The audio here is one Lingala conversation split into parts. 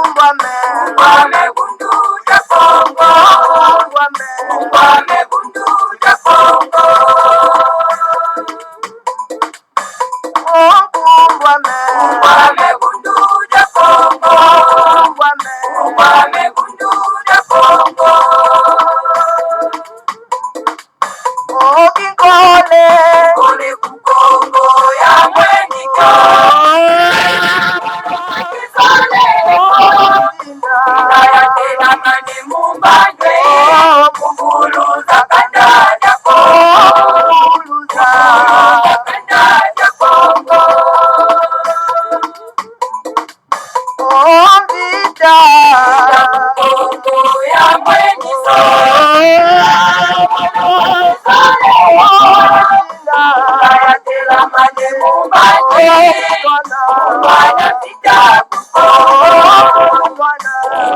Ungwame kunduja Kongo. Ungwame kunduja Kongo. Ungwame kunduja Kongo. Ungwame kunduja Kongo. Kole kukongo ya mwenika. Naya tena mani mumbanje. Kumbuluza kandaja Kongo. Kandaja Kongo. Kukongo ya mwenika. Naya tena mani mumbanje. Mwana pita kukongo.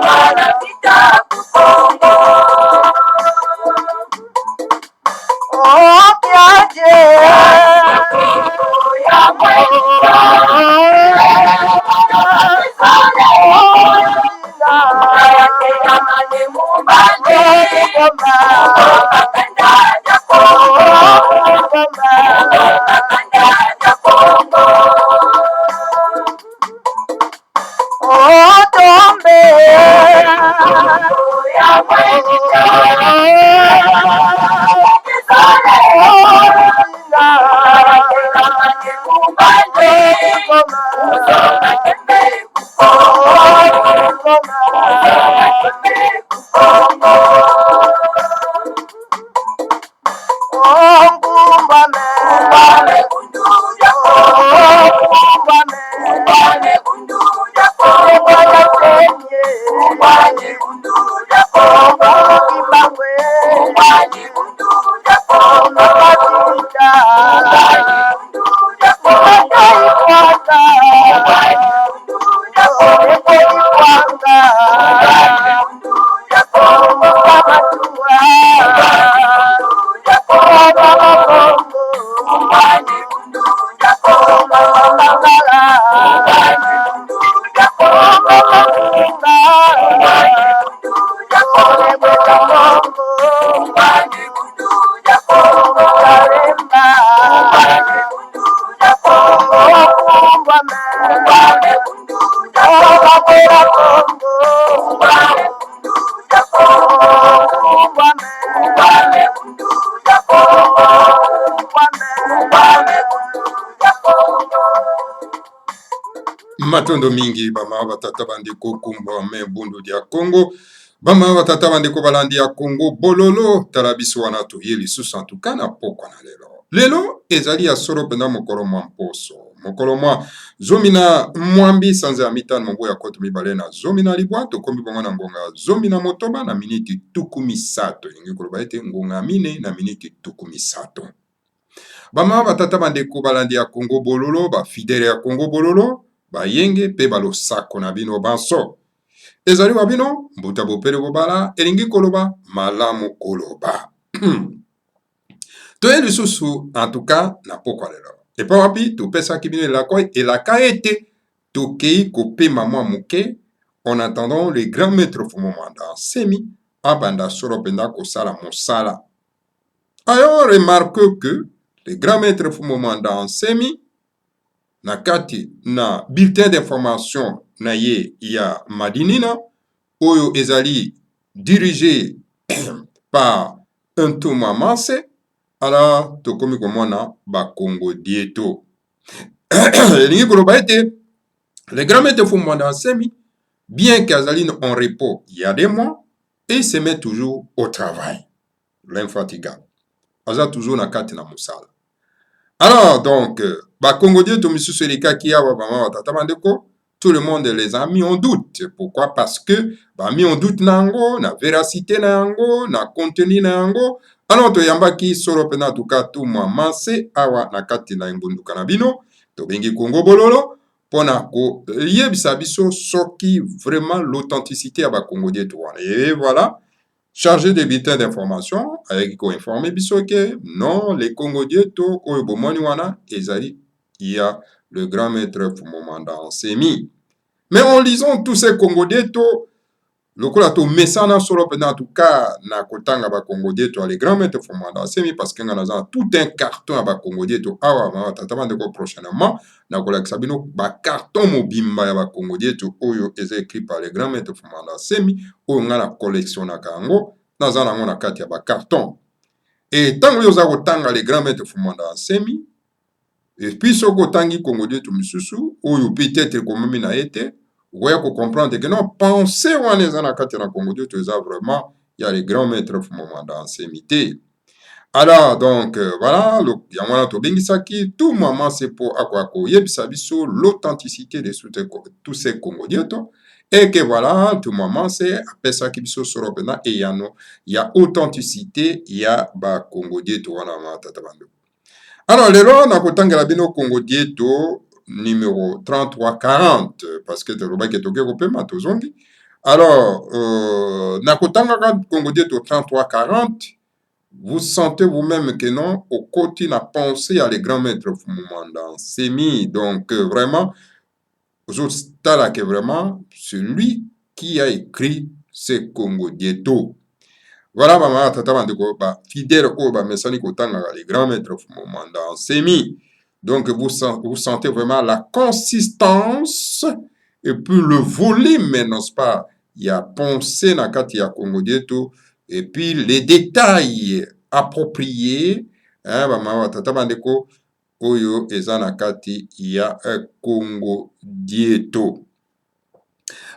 Mwana pita kukongo. Ya mwenika. Naya tena mani mumbanje. Kandaja Kongo. Kandaja Kongo. Ya mwenika. Naya tena mani mumbanje. Ungwame kunduja Kongo. Ungwame kunduja Kongo. Ungwame kunduja Kongo. Ungwame kunduja Kongo. Ungwame kunduja Kongo. Matondo mingi bama batata bandeko kumba me bundu dia Congo bama batata bandeko balandi ya Congo bololo talabiso wana toyeli susu en tout cas na pokwa na lelo ezali ya solo penda mokolo mwa mposo mokolo mwa zomi na mwambi sanza ya mitano mbo ya koto mibale na zomi na libwa tokomi bongo na ngonga zomi na motoba na miniti tuku misato elingi koloba ete ngonga mine na miniti tuku misato bama batata bandeko balandi ya Congo bololo ba fidèle ya Congo bololo bayenge pe balosako na bino banso ezali wa bino mbuta bopele bobala elingi koloba malamu koloba toye lisusu en tout cas na pokwa lelo epa wapi topesaki bino elaka ete tokei kopema mwa moke en attendant le grand maître Fumomanda Nsemi abanda solo penda kosala mosala ayo remarque que le grand maître Fumomanda Nsemi na kati na bulletin d'information na ye ya Madinina oyo ezali dirigé par Ntuma Mase ala tokomi komona bakongo dieto elingi koloba ete le grand maître Fumomanda Nsemi bien qu'azali en repos il y a des mois et il se met toujours au travail l'infatigable aza toujours na kati na musala. Alors donc bakongo dieto misusu elikaki awa bama batata bandeko tout le monde les a mis en doute. Pourquoi? Parce que ba mis en doute nango, na véracité nango, na contenu nango. Alors to yambaki solo pena tuka tu mwa Mase awa na kati na mbunduka na bino to bengi Congo bololo pona ko yebisa biso soki vraiment l'authenticité à ba Congo dieto wana. Et voilà, chargé de bulletins d'information avec ko informer biso que non les Congo dieto oyo bomoni wana ezali il y a le grand maître Fumomanda Nsemi. Mais en lisant tous ces Congo-Dieto, lokola to mesana solo pendant en tout cas na kotanga ba Congo-Dieto les grands maîtres fumanda semi parce que ngana tout un carton à ba Congo-Dieto awa ma tata bande ko prochainement na kola sabino ba carton mobimba ya ba Congo-Dieto oyo est écrit par les grands maîtres fumanda semi oyo ngana collection na kango na zana ngona kati ya ba carton et tango yo za kotanga les grands maîtres fumanda semi et puis soko tangi Congo-Dieto misusu oyo peut-être comme na été vous comprendre que non, pensez on est en Akatena Congo Dieu, vraiment, il y a les grands maîtres moment dans ces mités. Alors, donc, voilà, il y a un Tobingisaki, tout moment c'est pour Akwako Yebisabiso, l'authenticité de tous ces Congo Dieu, et que voilà, tout moment c'est après ça qui biso soropena, et il y a authenticité, il y a ba Congo Dieu, wana matatabando. Alors, les lois, na kotangela bino Congo Dieu, numéro 3340 parce que tolobaki etoke kopema tozongi alors nakotanga Congo Dieto 3340 vous sentez vous-même que non au côté na pensée à les grands maîtres Fumumanda Semi donc vraiment tala que vraiment celui qui a écrit ce Congo Dieto voilà maman tata bandeko ba fidèle ko ba mesani kotanga les grands maîtres Fumumanda Semi. Donc, vous sentez vraiment la consistance et puis le volume, n'est-ce pas? Il y a pensé dans le ya Congo Dieto et puis les détails appropriés. Hein, tata bandeko oyo ezana kati ya Congo Dieto.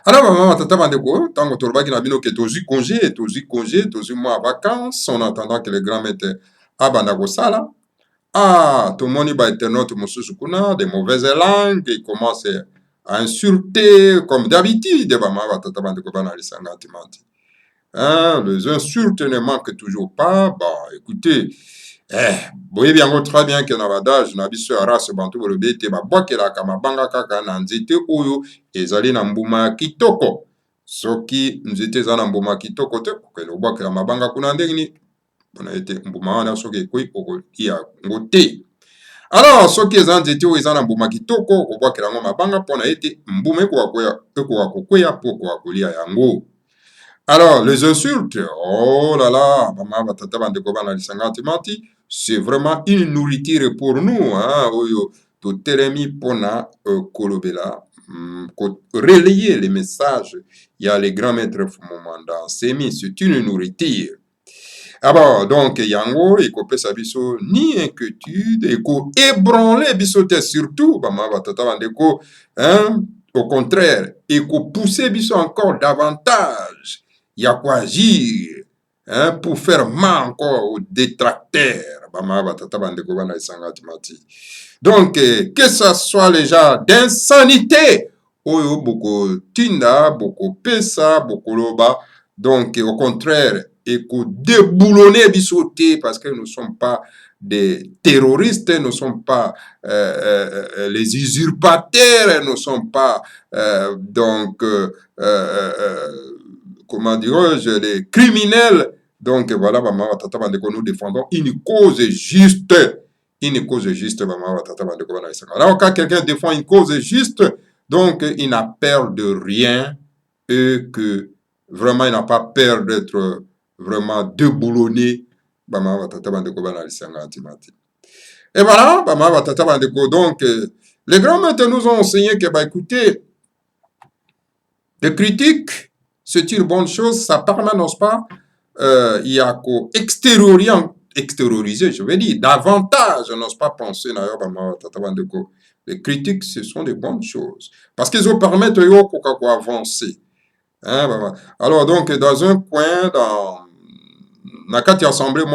Alors, maman, tata bandeko, tant que tolobaki na bino ke tozi tozi mois vacances, en attendant que les grands maîtres abandako sala. Ah, tout le monde va être notre kuna, des mauvaises langues, ils commencent à insulter, comme d'habitude, hein, les insultes ne manquent toujours pas. Bah, écoutez, vous voyez bien très bien que dans l'adage, na biso ya race bantu bolobete, ba bwakela kama banga kaka na nzete oyo, ezali na mbuma kitoko. Soki nzete za na mbuma kitoko te, kokelo bwakela mabanga kuna ndenge on a été mbuma wana soki ekoi okolia ngo te alors soki eza nzete oyo eza na mbuma kitoko okobwakela yango mabanga mpona ete mbuma ekoka kokwea mpo okoka kolia yango alors les insultes oh là là mama batata bandeko bana lisanga timati c'est vraiment une nourriture pour nous hein, oyo totelemi mpona kolobela relayer les messages il y a les grands maîtres Fumumanda Semi c'est une nourriture. Alors, donc, yango, il kopé sa biso ni inquiétude, et ko ébranler biso te surtout, hein, au contraire, et ko pousser biso encore davantage, il y a quoi agir, hein, pour faire mal encore aux détracteurs, donc, que ce soit les gens d'insanité, oyo boko tinda, boko pesa, boko loba, donc, au contraire, et qu'on déboulonner bisoté parce que nous ne sommes pas des terroristes, nous ne sommes pas les usurpateurs, nous ne sommes pas comment dirais-je, les criminels. Donc voilà, nous défendons une cause juste. Une cause juste. Alors quand quelqu'un défend une cause juste, donc il n'a peur de rien et que vraiment il n'a pas peur d'être vraiment déboulonné. Et voilà, donc les grands maîtres nous ont enseigné que, bah, écoutez, les critiques, c'est une bonne chose, ça permet, n'est-ce pas, il y a qu'à extérioriser, je veux dire, davantage, n'est-ce pas, penser, les critiques, ce sont des bonnes choses, parce qu'ils ont permis d'avancer. Hein, alors, donc, dans un coin, dans la carte assemblée,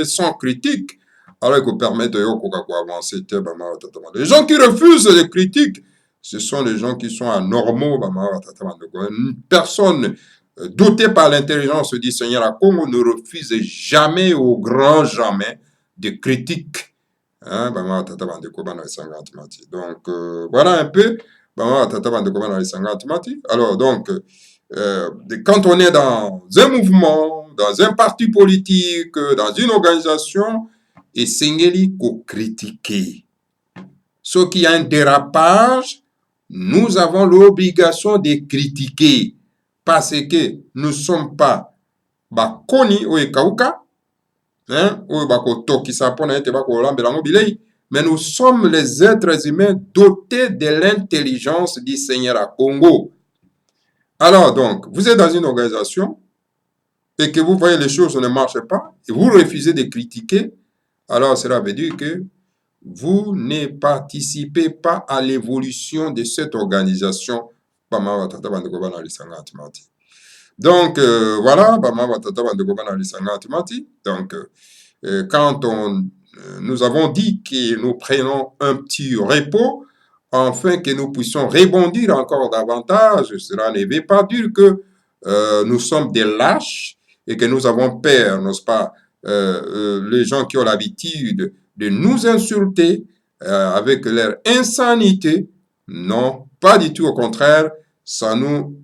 sans critique, alors il faut permettre d'avancer. Les gens qui refusent les critiques, ce sont les gens qui sont anormaux. Une personne dotée par l'intelligence du Seigneur à Congo ne refuse jamais, au grand jamais, de critiques. Hein, donc, voilà un peu. Alors, donc, quand on est dans un mouvement, dans un parti politique, dans une organisation, et Sengeli ko critiquer. Ce qui a un dérapage, nous avons l'obligation de critiquer parce que nous ne sommes pas bakoni ou ekauka, hein, ou bakotokisa pona ete bakolambelango bilei, mais nous sommes les êtres humains dotés de l'intelligence du Seigneur à Congo. Alors donc, vous êtes dans une organisation et que vous voyez les choses ne marchent pas, et vous refusez de critiquer, alors cela veut dire que vous ne participez pas à l'évolution de cette organisation. Donc, voilà, donc, quand nous avons dit que nous prenons un petit repos, afin que nous puissions rebondir encore davantage, cela ne veut pas dire que nous sommes des lâches et que nous avons peur, n'est-ce pas, les gens qui ont l'habitude de nous insulter avec leur insanité. Non, pas du tout, au contraire, ça nous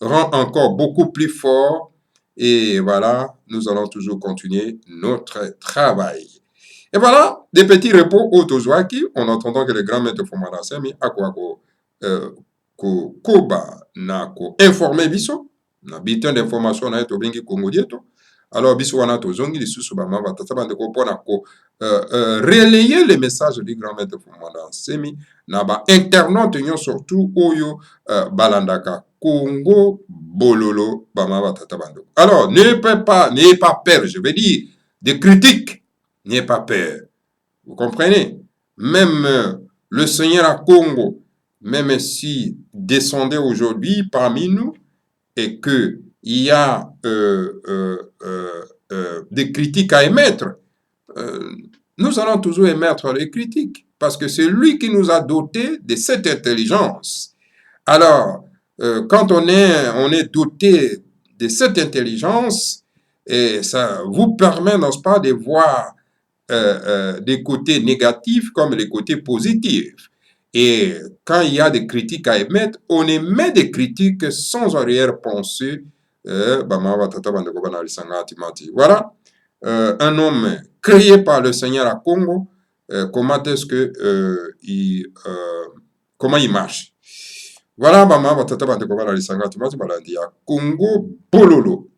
rend encore beaucoup plus forts et voilà, nous allons toujours continuer notre travail. Et voilà, des petits repos autozoaki, en attendant que le grand maître Fumana Semi a koba na ko informer biso na bitin d'information na eto bengi Congo dieto. Alors biso wana tozongi lisusu ba mama tata bande ko pona ko relayer les messages du grand maître Fumana Semi na ba internaute nyon surtout oyo balandaka Congo bololo ba mama tata bande. Alors n'ayez pas peur, je veux dire, de critiques. N'ayez pas peur. Vous comprenez? Même le Seigneur à Congo, même si descendait aujourd'hui parmi nous et qu'il y a des critiques à émettre, nous allons toujours émettre les critiques parce que c'est lui qui nous a dotés de cette intelligence. Alors, quand on est doté de cette intelligence, et ça vous permet, n'est-ce pas, de voir des côtés négatifs comme les côtés positifs. Et quand il y a des critiques à émettre, on émet des critiques sans arrière-pensée. Voilà, un homme créé par le Seigneur à Congo, comment est-ce que comment il marche. Voilà, Congo Bololo.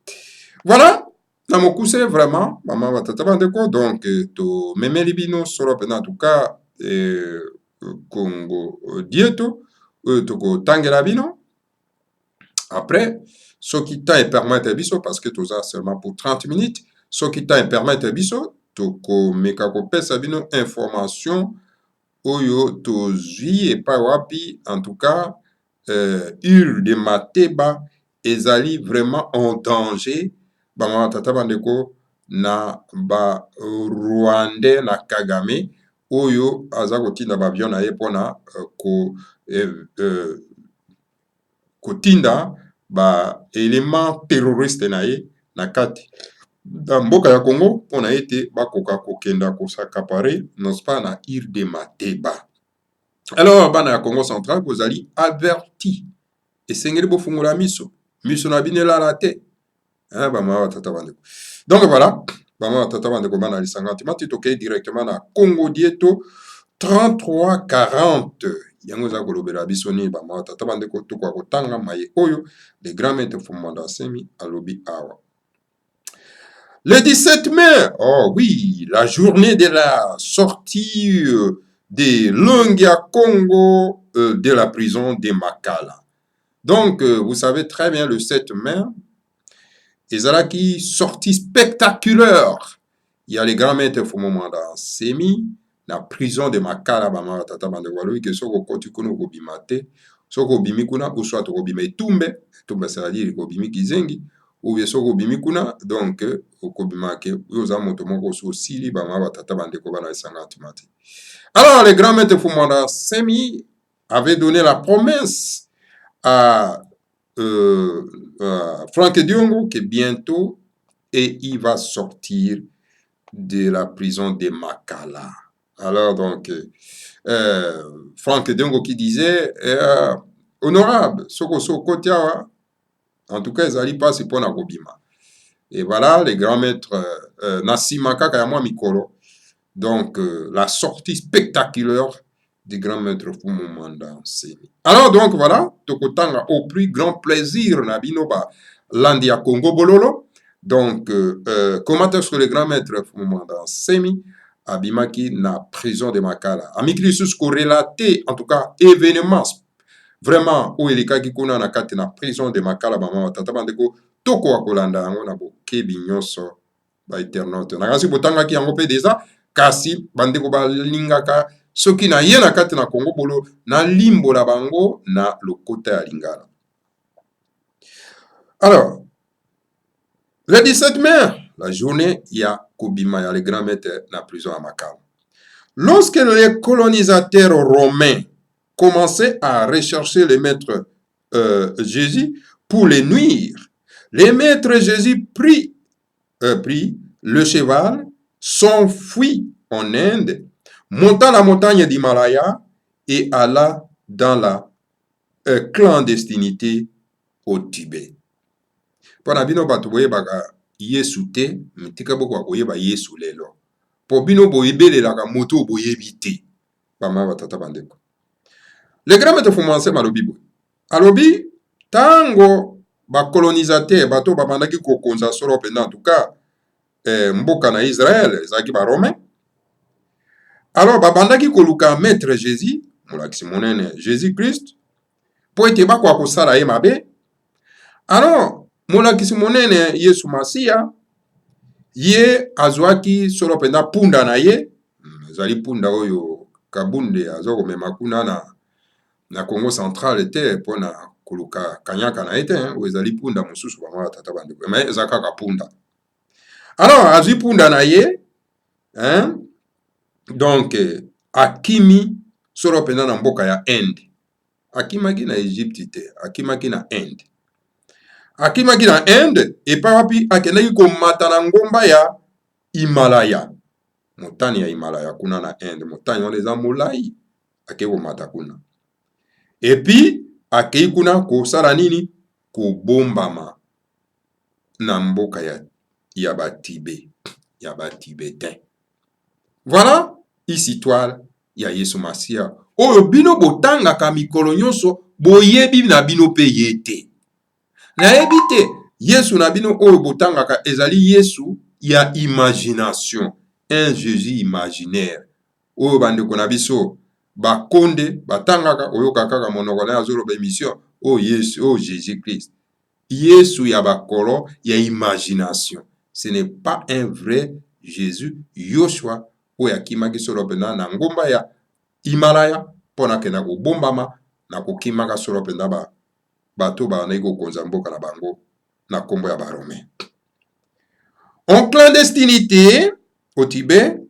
Voilà. Na mokuse vraiment mama batata bandeko donc to memeli bino solo pena en tout cas Congo dieto to ko tangela bino après ce qui t'a permettre biso parce que tout ça seulement pour 30 minutes ce qui t'a permettre biso to ko meka ko pesa bino information oyo to zui et pas wapi en tout cas Île de Mateba ezali vraiment en danger bama tata bandeko na ba Rwandais na Kagame oyo aza kotinda ba avion na ye pona kotinda ba élément terroriste na ye na kati da mboka ya Congo pona ete bakoka kokenda kosakapare n'est-ce pas na Île de Mateba. Alors bana ya Congo central kozali averti esengeli bofungula miso na bino elala te. Donc voilà, directement na Congo Dieto 3340. Le grand maître Fumana Semi alobi awa. Le 17 mai, oh oui, la journée de la sortie de Lungia Congo de la prison de Makala. Donc, vous savez très bien, le 7 mai, ezalaki sortie spectaculaire. Il y a les grands maîtres Fumana Semi, la prison de Makala, bama tata bande waloui que soko koti kuno kobima te, soko bimi kuna ou soit kobima etumbe, etumbe c'est-à-dire kobimi kizengi, ou bien soko bimi kuna, donc kobima ke yoza moto moko so sili bama tata bande ko bana esanga timati. Alors les grands maîtres Fumana Semi avaient donné la promesse à Franck Diongo que bientôt et il va sortir de la prison de Makala. Alors donc Franck Diongo qui disait honorable Soko Kotiawa en tout cas ils allaient pas pour na kobima. Et voilà les grands maîtres Nassimaka Kayamwa Mikolo. Donc la sortie spectaculaire du grand maître Fumumanda Seni. Alors donc voilà, tokotanga au plus grand plaisir na binoba landia Congo Bololo. Donc comment est-ce que le grand maître Fumumanda Seni abimaki na prison de Makala. Amikli sus ko relaté en tout cas événement vraiment où il kaki kuna na kati na prison de Makala mama tata bandeko toko akolanda yango na bo kebi nyonso ba internaute. Na kasi botanga ki yango pe déjà kasi bandeko balingaka soki na ye na kati na Congo bolo na limbo la bango na lokota ya lingala. Alors, le 17 mai, la journée, il y a Kobima, il y a le grand maître na prison à Makala. Lorsque les colonisateurs romains commençaient à rechercher le maître Jésus pour les nuire, le maître Jésus prit le cheval, s'enfuit en Inde, monta la montagne d'Himalaya et alla dans la clandestinité au Tibet. Pona bino bato boyebaka Yesu te, mitika boko bakoyeba Yesu lelo. Po bino boyebelelaka moto boyebi te. Bama batata bandeko. Le grand maître Fumumanda malobi boy. Alobi tango bakolonisateur bato babandaki kokonza solo pena en tout cas mboka na Israël ezaki ba romain. Alors babandaki koluka maître Jésus, molakisi monene Jésus Christ, po ete bakwa kosala ye mabe. Alors molakisi monene Yesu Masiya ye azwaki solo pena punda na ye, ezali punda oyo kabunde azokomema kuna na Congo central te pona koluka kanyaka na ye te, oyo ezali punda mosusu bango batata bandeko, mais eza kaka punda. Alors azwi punda na ye, donc akimi solo pena na mboka ya Inde. Akimaki na Egypte te, akimaki na Inde. Akimaki na Inde epa wapi akendaki komata na ngomba ya Himalaya. Motani ya Himalaya kuna na Inde, motani wana eza molai, akei komata kuna. Epi akei kuna kosala nini? Kobombama na mboka ya Batibe, ya Batibetain. Voilà histoire ya Yesu Masiya oyo bino botangaka mikolo nyonso boyebi na bino pe yete. Nayebi te Yesu na bino oyo botangaka ezali Yesu ya imagination, un Jésus imaginaire. Oyo bandeko na biso bakonde batangaka oyoka kaka monoko na azoloba émission o Yesu o Jésus Christ. Yesu ya bakolo ya imagination. Ce n'est pas un vrai Jésus Yoshua oyo akimaki solo pena na ngomba ya Himalaya pona kena kobombama na kokimaka solo pena bato banai kokonza mboka na bango na kombo ya baromain. En clandestinité au Tibet,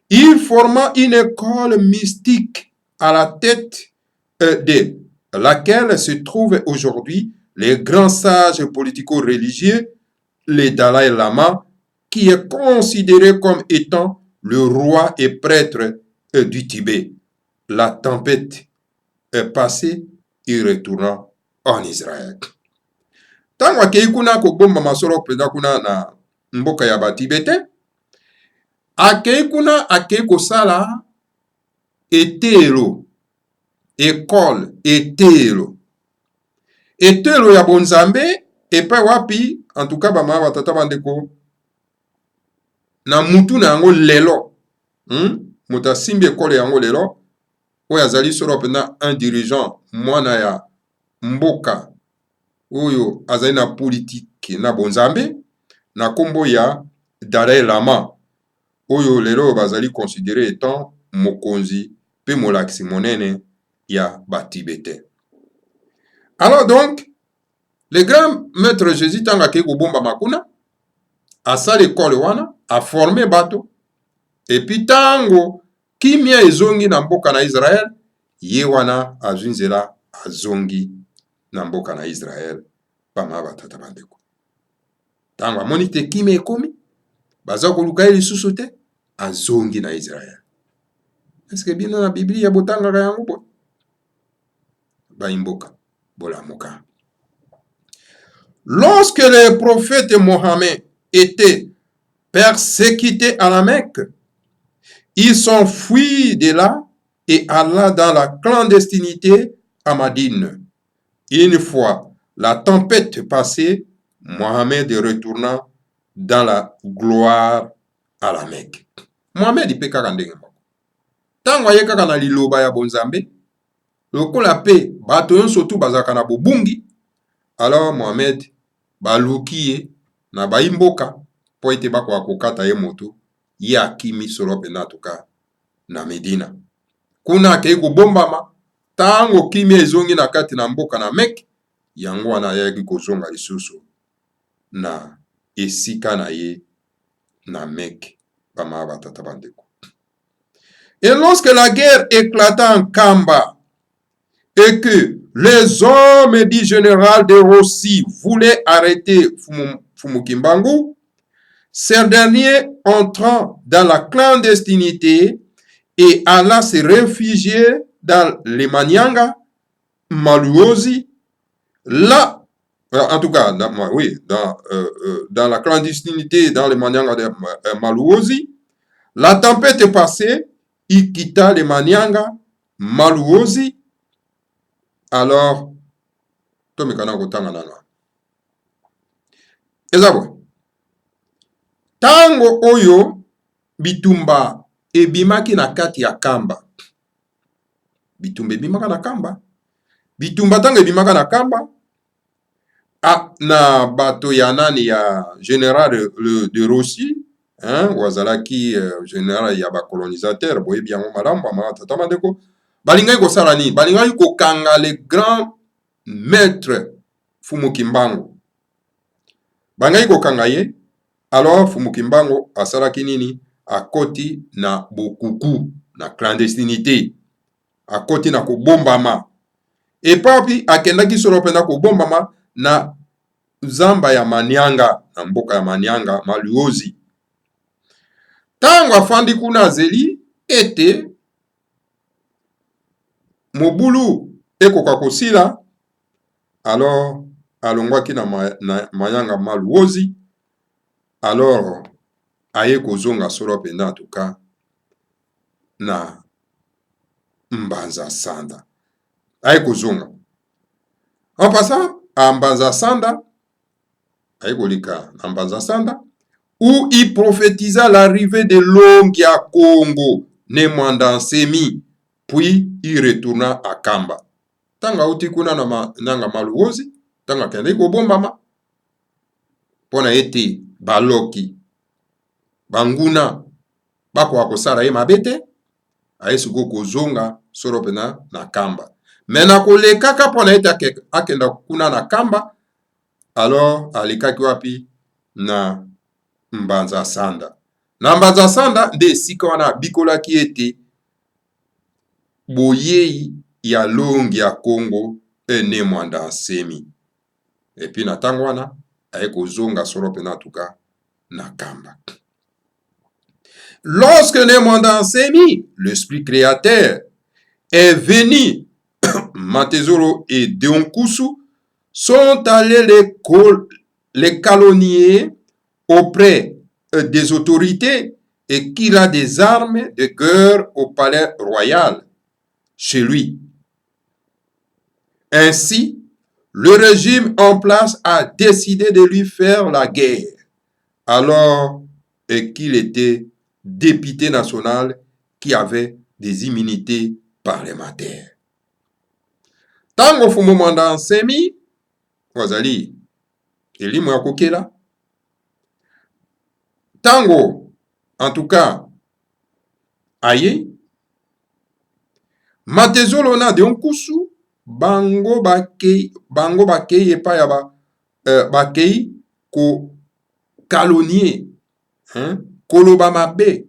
il forma une école mystique à la tête de laquelle se trouvent aujourd'hui les grands sages politico-religieux, le Dalai Lama, qui est considéré comme étant le roi et prêtre du Tibet. La tempête est passée, il retourna en Israël. Tango akei kuna kobomba masolo penda kuna na mboka ya Batibete, akei kuna akei kosala etelo, école etelo. Etelo ya bonzambe epai wapi en tout cas bama batata bandeko na mutu na yango lelo. Moto asimbi ekole yango lelo oyo azali solo pena un dirigeant mwana ya mboka oyo azali na politique na bonzambe na kombo ya Dalai Lama oyo lelo bazali considéré étant mokonzi pe molakisi monene ya Batibete. Alors donc le grand maître Jésus tanga ke kobomba makuna asali ekole wana a formé bato et puis tango kimia ezongi na mboka na Israël ye wana azunzela azongi na mboka na Israël pama batata bandeko. Tango amoni te kimia ekomi baza koluka lisusu te azongi na Israël. Est-ce que bino na Biblia botangaka yango bo? Baimboka bolamuka. Lorsque le prophète Mohammed était persécuté à la Mecque, ils s'enfuient de là et alla dans la clandestinité à Madine. Une fois la tempête passée, Mohamed retourna dans la gloire à la Mecque. Mohamed ipe kaka ndenge moko. Tango aye kaka na liloba ya bonzambe, lokola pe bato nyonso tu bazalaka na bobungi, alors Mohamed baluki ye na baimboka po ete bakoka kokata ye moto, ye akimi solo mpenza tuka na Medina. Kuna akei kobombama, tango kimia ezongi na kati na mboka na Mecque, yango wana ayaki kozonga lisusu na esika na ye na Mecque, bama batata bandeko. Et lorsque la guerre éclata en Kamba et que les hommes du général de Rossi voulaient arrêter Fumukimbangu, ce dernier entrant dans la clandestinité et alla se réfugier dans les Manyanga, Maluosi, là, en tout cas, dans la clandestinité, dans les Manyanga de Maluosi, la tempête est passée, il quitta les Manyanga, Maluosi, alors, tomekana kotanga nanga. Ezabo, tango oyo bitumba ebimaki na kati ya Kamba. Bitumba ebimaka na Kamba. Bitumba tango ebimaka na Kamba, na bato ya nani ya général de Rossi, wazalaki général ya bacolonisateur, boyebi yango malamu bama tata bandeko, balingaki kosala nini? Balingaki kokanga le grand maître Fumukimbangu. Balingaki kokanga ye, alors Fumukimbangu asalaki nini? Akoti na bokuku, na clandestinité, akoti na kobombama. Epapi akendaki solo penda kobombama na zamba ya Manyanga, na mboka ya Manyanga, Maluosi. Tango afandi kuna azeli ete mobulu ekoka kosila, alors alongwaki na Manyanga Maluosi, alors aye kozonga solo penda tuka na Mbanza Sanda. Aye kozonga. En passant à Mbanza Sanda, aye kolika na Mbanza Sanda, où il prophétisa l'arrivée de l'homme qui a Congo, né Mwandansemi, puis il retourna à Kamba. Tanga uti kuna na nanga Maluosi, tanga kende kobombama, pona ete baloki, banguna, bako akosala ye mabete, aye suko kozonga solo pena na Kamba. Mena kolekaka pona ete akenda kuna na Kamba, alors alikaki wapi na Mbanza Sanda. Na Mbanza Sanda nde esika wana bikolaki ete boyei ya longi ya Congo ene Mwandansemi. Epi na tango wana aye kozonga solo pena tuka na Kamba. Lorsque ne Mwandansemi, l'esprit créateur, est venu, Matezoro et Deonkusu sont allés les calomnier auprès des autorités et qu'il a des armes de guerre au palais royal chez lui. Ainsi, le régime en place a décidé de lui faire la guerre, alors qu'il était député national qui avait des immunités parlementaires. Tango Fumu Mwandansemi, wazali, elimu ya kokela, tango, en tout cas, aye, Matezolo na Deonkusu, bango bakei epa ya bakei ko calomnier, koloba mabe,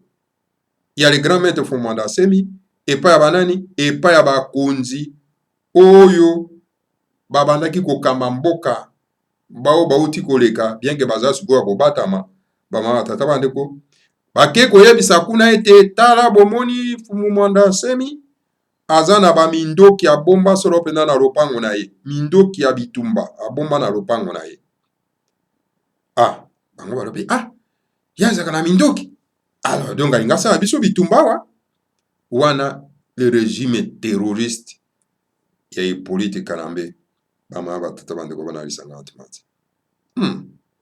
ya le grand maître Fumu Mwandansemi, epa ya banani, epa ya bakonzi, oyo, babandaki kokamba mboka, bao bauti koleka, bien que baza suko ya kobatama, bama tata bandeko, bake koyebisa kuna ete tala bomoni Fumu Mwandansemi aza na bamindoki abomba solo pena na lopango na ye, mindoki ya bitumba abomba na lopango na ye. Bango balobi, yazaka na mindoki. Alors donc alinga sala biso bitumba wana le régime terroriste ya Hippolyte Kalambe bama batata bandeko bana lisanga antimati.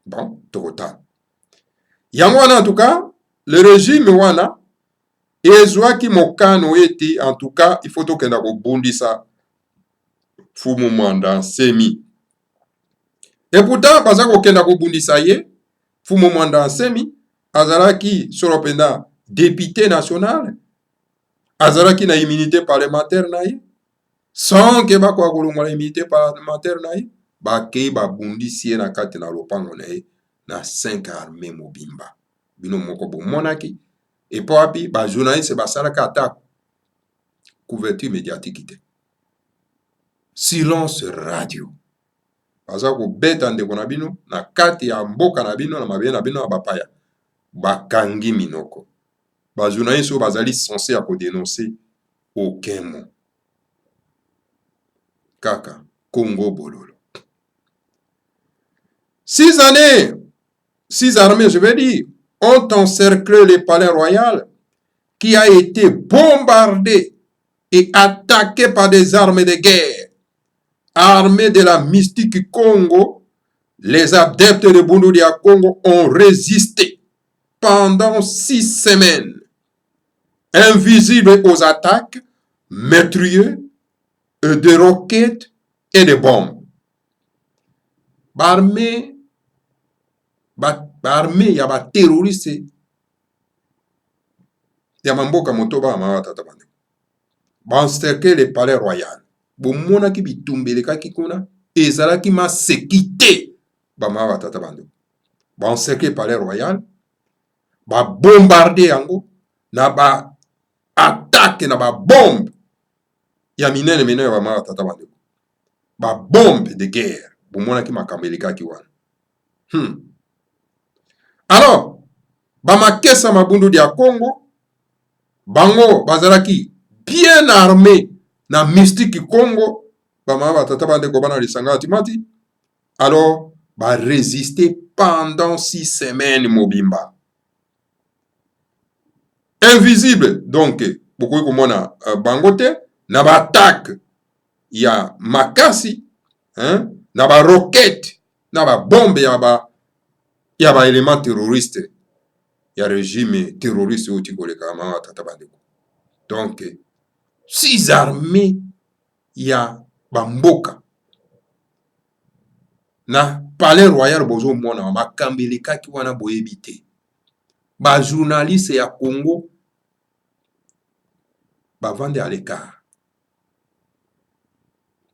Bon, tokota. Yango wana en tout cas, le régime wana ezwaki mokano ete en tout cas il faut tokenda kobundisa Fumu Mwanda Nsemi. Et pourtant baza kokenda kobundisa ye Fumu Mwanda Nsemi azalaki solo penda député national, azalaki na immunité parlementaire na ye, sans ke bakwa kolongwa na immunité parlementaire na ye, bakei babundisi ye na kati na lopango na ye na 5 armées mobimba. Bino moko bomonaki epo api ba journaliste basalaka ata couverture médiatique te. Silence radio. Baza kobeta ndeko na bino na kati ya mboka na bino na mabele na bino na bapaya. Bakangi minoko. Ba journaliste bazali censé à dénoncer aucun mot. Kaka, Congo Bololo. 6 années, 6 armées, je vais dire, ont encerclé le palais royal qui a été bombardé et attaqué par des armes de guerre. Armés de la mystique Congo, les adeptes de Bundu dia Congo ont résisté pendant 6 semaines, invisibles aux attaques, maîtrieux de roquettes et de bombes. Barmé ya ba terroriste ya mamboka motoba ma tata bande. Bancercle le palais royal. Bomona ki bitumbeleka ki kuna ezalaki ma sécurité ba ma tata bande. Bancercle le palais royal. Ba bombarder yango na ba attaque na ba bombe ya minene minene ba ma tata bande. Ba bombe de guerre. Bomona ki makambeleka ki wana. Alors, bamakesa mabundu dia Congo, bango bazalaki bien armé na mystique Congo, bama batata bande ko bana lisanga timati. Alors, ba résister pendant 6 semaines mobimba. Invisible donc, beaucoup komona bangote na ba attaque ya makasi, na ba roquette, na ba bombe ya ba élément terroriste. Ya régime terroriste au Tikoleka ma tata bandeko. Donc 6 armées ya bamboka na palais royal bozo mona makambeleka ki wana boyebite. Ba journaliste ya Congo ba vande à l'écart.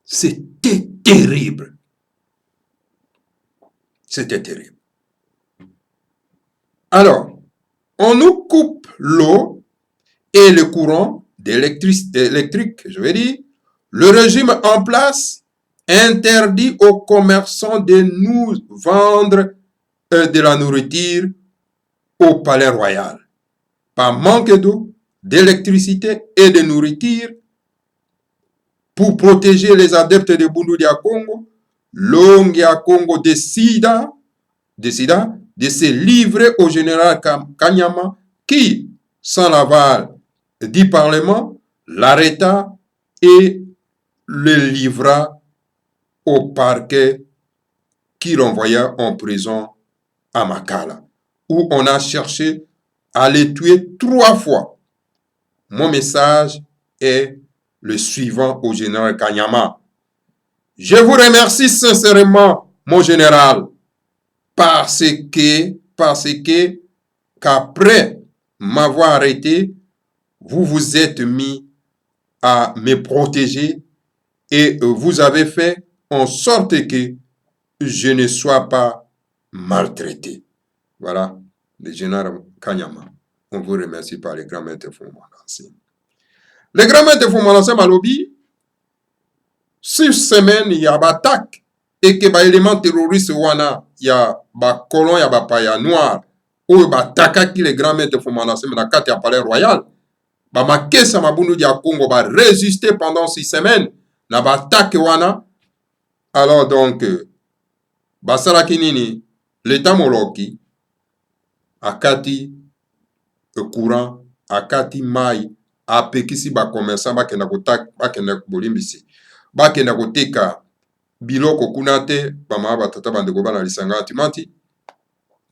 C'était terrible. C'était terrible. Alors, on nous coupe l'eau et le courant électrique, je veux dire. Le régime en place interdit aux commerçants de nous vendre de la nourriture au palais royal. Par manque d'eau, d'électricité et de nourriture, pour protéger les adeptes de Bundu dia Congo, Longia Congo décida de se livrer au général Kanyama qui, sans l'aval du Parlement, l'arrêta et le livra au parquet qui l'envoya en prison à Makala, où on a cherché à le tuer 3 fois. Mon message est le suivant au général Kanyama. Je vous remercie sincèrement, mon général, parce que qu'après m'avoir arrêté, vous vous êtes mis à me protéger et vous avez fait en sorte que je ne sois pas maltraité. Voilà, le général Kanyama. On vous remercie par le grand maître Foumalasé. Le grand maître Foumalasé Malobi, 6 semaines, il y a attaque et que ba élément terroriste wana ya ba colon ya ba paya noir ou ba takaki le grand maître Foumalasé na kati ya palais royal. Ba makesa mabundu dia Congo ba résister pendant 6 semaines na ba attaque wana. Alors donc basalaki nini l'état moloki akati courant akati mai apekisi ba commerçant bakenda bolimbisi bakenda koteka biloko kuna te bamama batata bandeko bana lisanga timati.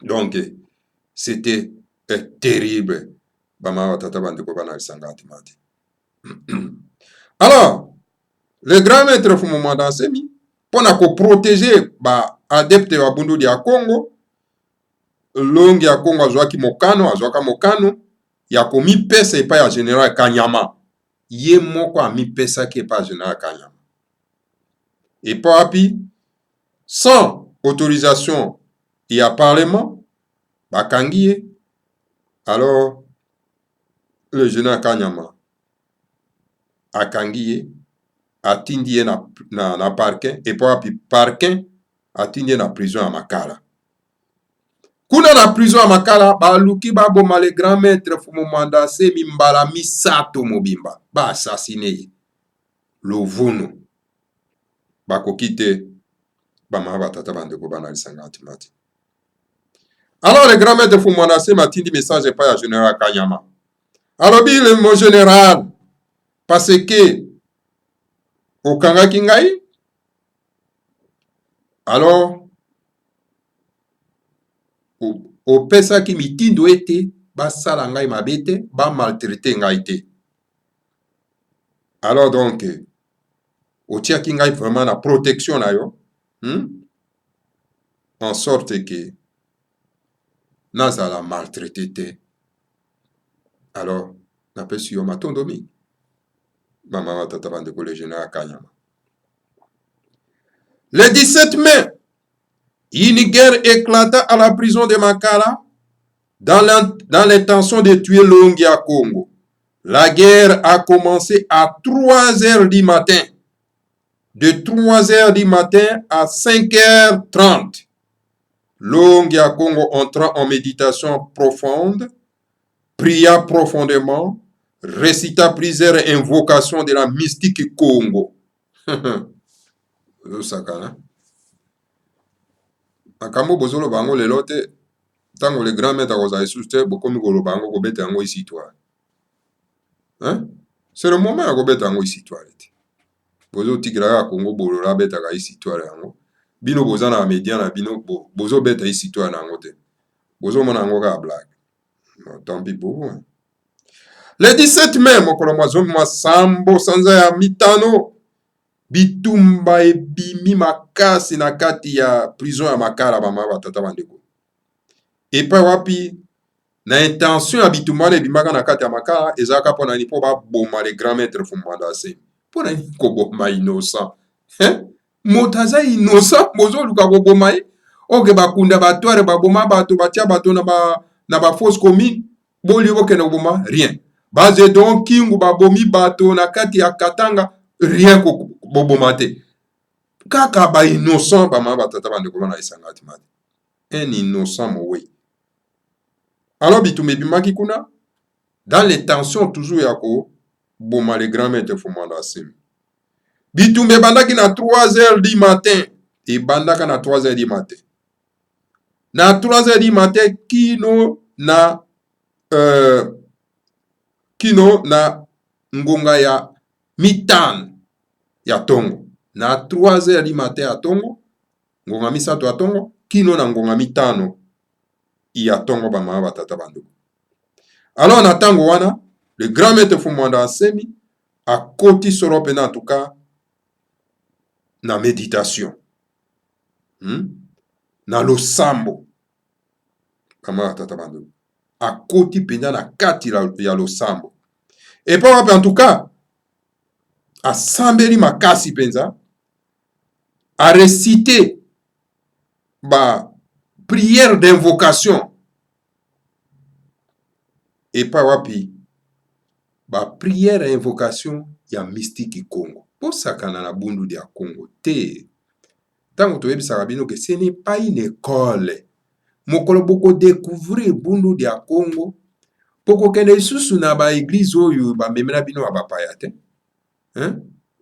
Donc c'était terrible bamama batata bandeko bana lisanga timati. Alors le grand maître Fumumanda Nsemi pona ko protéger ba adepte wa bundu ya Congo, longi ya Congo azwaki mokano ya komipesa epai ya général Kanyama, ye moko amipesaki epai ya général Kanyama. Epai wapi sans autorisation ya parlement bakangi ye. Alors le général Kanyama akangi ye atindi ye na parquet, epai wapi parquet atindi ye na prison ya Makala. Kuna na prison ya Makala baluki baboma le grand maître Fumumanda Nsemi mbala misato mobimba ba assassine ye lovunu bakoki te bamama batata bandeko bana lisanga timati. Alors le grand maître Fumumanda Nsemi atindi message epai ya général Kanyama alobi le mon général parce que okangaki ngai, alors opesaki mitindo ete basala ngai mabe te, bamaltraite ngai te. Alors donc otiaki ngai vraiment na protection na yo, en sorte que nazala maltraité te. Alors napesi yo matondo mingi bamama tata bandeko le général Kanyama. Le 17 mai, une guerre éclata à la prison de Makala dans l'intention de tuer Longia Congo. La guerre a commencé à 3 heures du matin. De 3 heures du matin à 5h30. Longia Congo entra en méditation profonde, pria profondément, récita plusieurs invocations de la mystique Congo. Akambo bozolo bango lelo te tango le grand maître akoza lisusu te bokomi koloba yango kobeta yango histoire. C'est le moment ya kobeta yango histoire te. Bozotikilaka Congo bolola betaka histoire yango. Bino boza na média na bino bozobeta histoire na yango te. Bozomona yango kaka blague. Tant pis pour vous. Le 17 mai mokolo mwazomi mwa sambo sanza ya mitano bitumba ebimi makasi na kati ya prison ya Makala bamama batata bandeko. Epai wapi na intention ya bitumba wana ebimaka na kati ya Makala ezalaka mpona nini mpo baboma le grand maître Fumumanda Nsemi. Mpona nini koboma innocent? Moto aza innocent bozoluka koboma ye oke bakunda batware baboma bato batia bato na ba fausse commune boli bokende koboma rien. Baze donc kingu babomi bato na kati ya Katanga rien ko boboma te. Kaka ba innocent bamama batata bandeko bana lisanga timati. Un innocent mowe. Alors bitumba ebimaki kuna dans les tensions toujours ya ko boma le grand maître Fumumanda Nsemi. Bitumba ebandaki na 3 heures du matin. Ebandaka na 3 heures du matin. Na 3 heures du matin kino na ngonga ya mitano ya tongo. Na 3 heures du matin ya tongo, ngonga misato ya tongo, kino na ngonga mitano ya tongo bamama batata bandeko. Alors na tango wana, le grand maître Fumumanda Nsemi akoti solo pena en tout cas na méditation. Na losambo. Bamama batata bandeko. Akoti pena na kati ya losambo. Et pas en tout cas, asambeli makasi penza, a récité ba prière d'invocation. Et pas wapi, ba prière d'invocation ya mystique Congo. Pour sakana na bundu dia Congo te. Tango to yebisaka bino que ce n'est pas une école. Mokolo boko découvrir bundu dia Congo. Boko kende susu na ba église oyo ba memela bino ba bapaya te.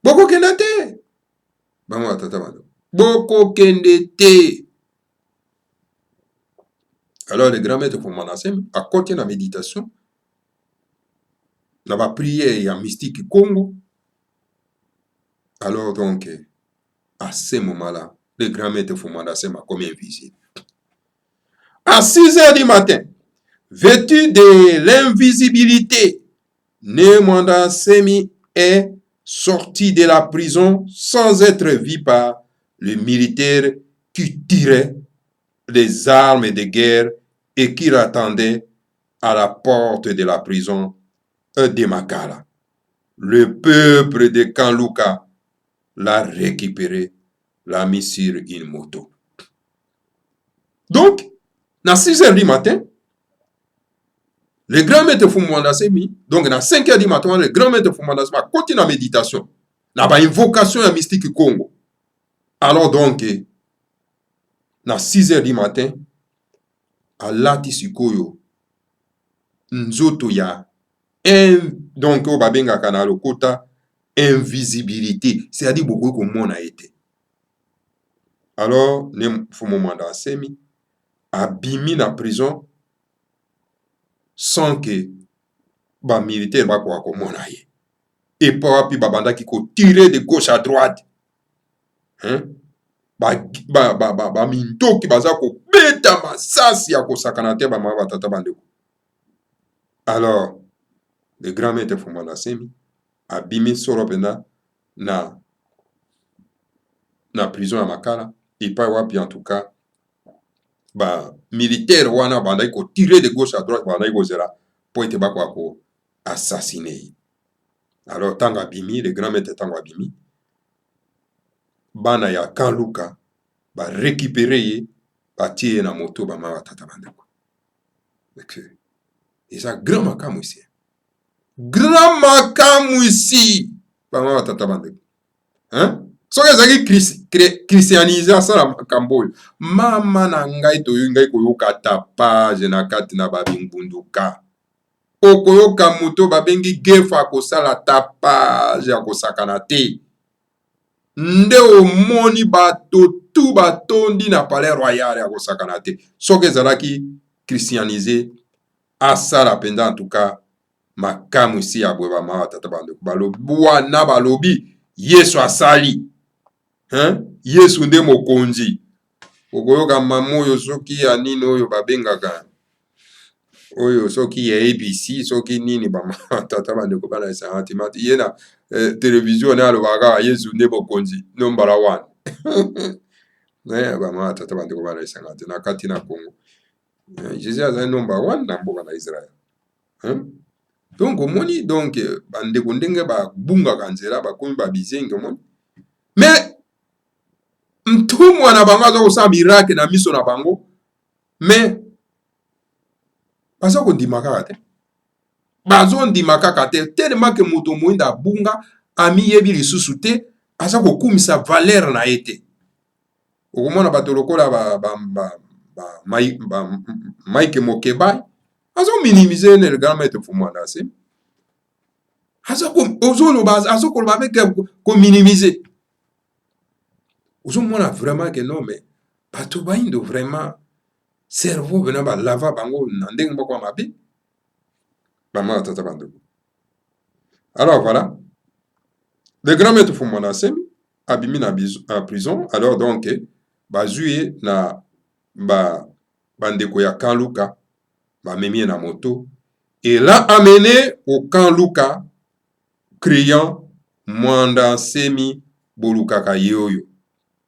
Boko kende te. Bamwa tata bano. Boko kende te. Alors le grand maître Fumumanda Nsemi a continué la méditation. na ba prière ya mystique Congo. Alors donc, à ce moment-là, le grand maître Fumanda Sema comme invisible. À 6 heures du matin, vêtu de l'invisibilité, Nemwanda Semi est sorti de la prison sans être vu par le militaire qui tirait les armes de guerre et qui l'attendait à la porte de la prison de Makala. Le peuple de Kanluka l'a récupéré, l'a mis sur une moto. Donc, à 6 heures du matin, le grand maître Fumanda Semi, donc à 5 heures du matin, le grand maître Fumanda Semi continue la méditation. La invocation à mystique Congo. Alors donc, à 6 heures du matin, à Lati Sikoyo, Nzoto ya, donc au Babenga Kanalo Kota, invisibilité, c'est-à-dire beaucoup comme mon a été. Alors, ne Fumanda Semi a bimi na prison sans que ba militaire ba kwa komona ye. Et pas puis babanda qui ko tirer de gauche à droite. Hein? Ba mintoki baza ko beta masasi ya ko sakana te ba mama tata bandeko. Alors, le grand maître Fumanda Semi a bimi soro pena na prison à Makala. Et pas wapi en tout cas ba militaire wana banda ko tirer de gauche à droite banda ko zera pour ete ba ko assassiner. Alors tanga bimi le grand maître tanga bimi bana ya Kanluka ba récupérer ye ba tie na moto ba mama tata bandeko. Okay. Et ça grand makamu ici. Grand makamu ici ba mama tata bandeko. Hein? Soki ezalaki christianiser asala makambo oyo mama na ngai toyo ngai koyoka tapage na kati na babingbunduka okoyoka moto babengi gefa akosala tapage ya kosakana te nde omoni bato tu batondi na palais royal ya kosakana te soki ezalaki christianiser asala mpenza en tout cas makamu isi ya boye bamawa tata bandeko balobi wana balobi Yesu asali. Hein? Yesu nde mokonzi. Okoyoka mama oyo soki ya nini oyo babengaka. Oyo soki ya ABC, soki nini bama tata bandeko bana esantimati. Ye na television na alobaka Yesu nde mokonzi. Number 1. Ne bama tata bandeko bana esantimati na kati na Congo. Jésus azali number 1 na mboka na Israël. Hein? Donc omoni donc bandeko ndenge babungaka nzela bakomi babizenge omoni. Mais mtumwa na bango aza kosala miracle na miso na bango mais baza kondima kaka te bazondima kaka te tellement que moto moyinda abunga amiyebi lisusu te aza kokumisa valeur na ye te okomona bato lokola Mike Mokebai azominimize le grand maître Fumanda Semi azokoloba avec kominimize ozomona vraiment que non mais bato bayindo vraiment cerveau bena balava bango na ndenge moko ya mabe bama tata bandeko. Alors voilà, le grand maître Fumanda Semi abimi na prison. Alors donc bazui na bandeko ya Kanluka bamemi na moto et l'a amené au Kanluka criant Mwanda Semi bolukaka yoyo.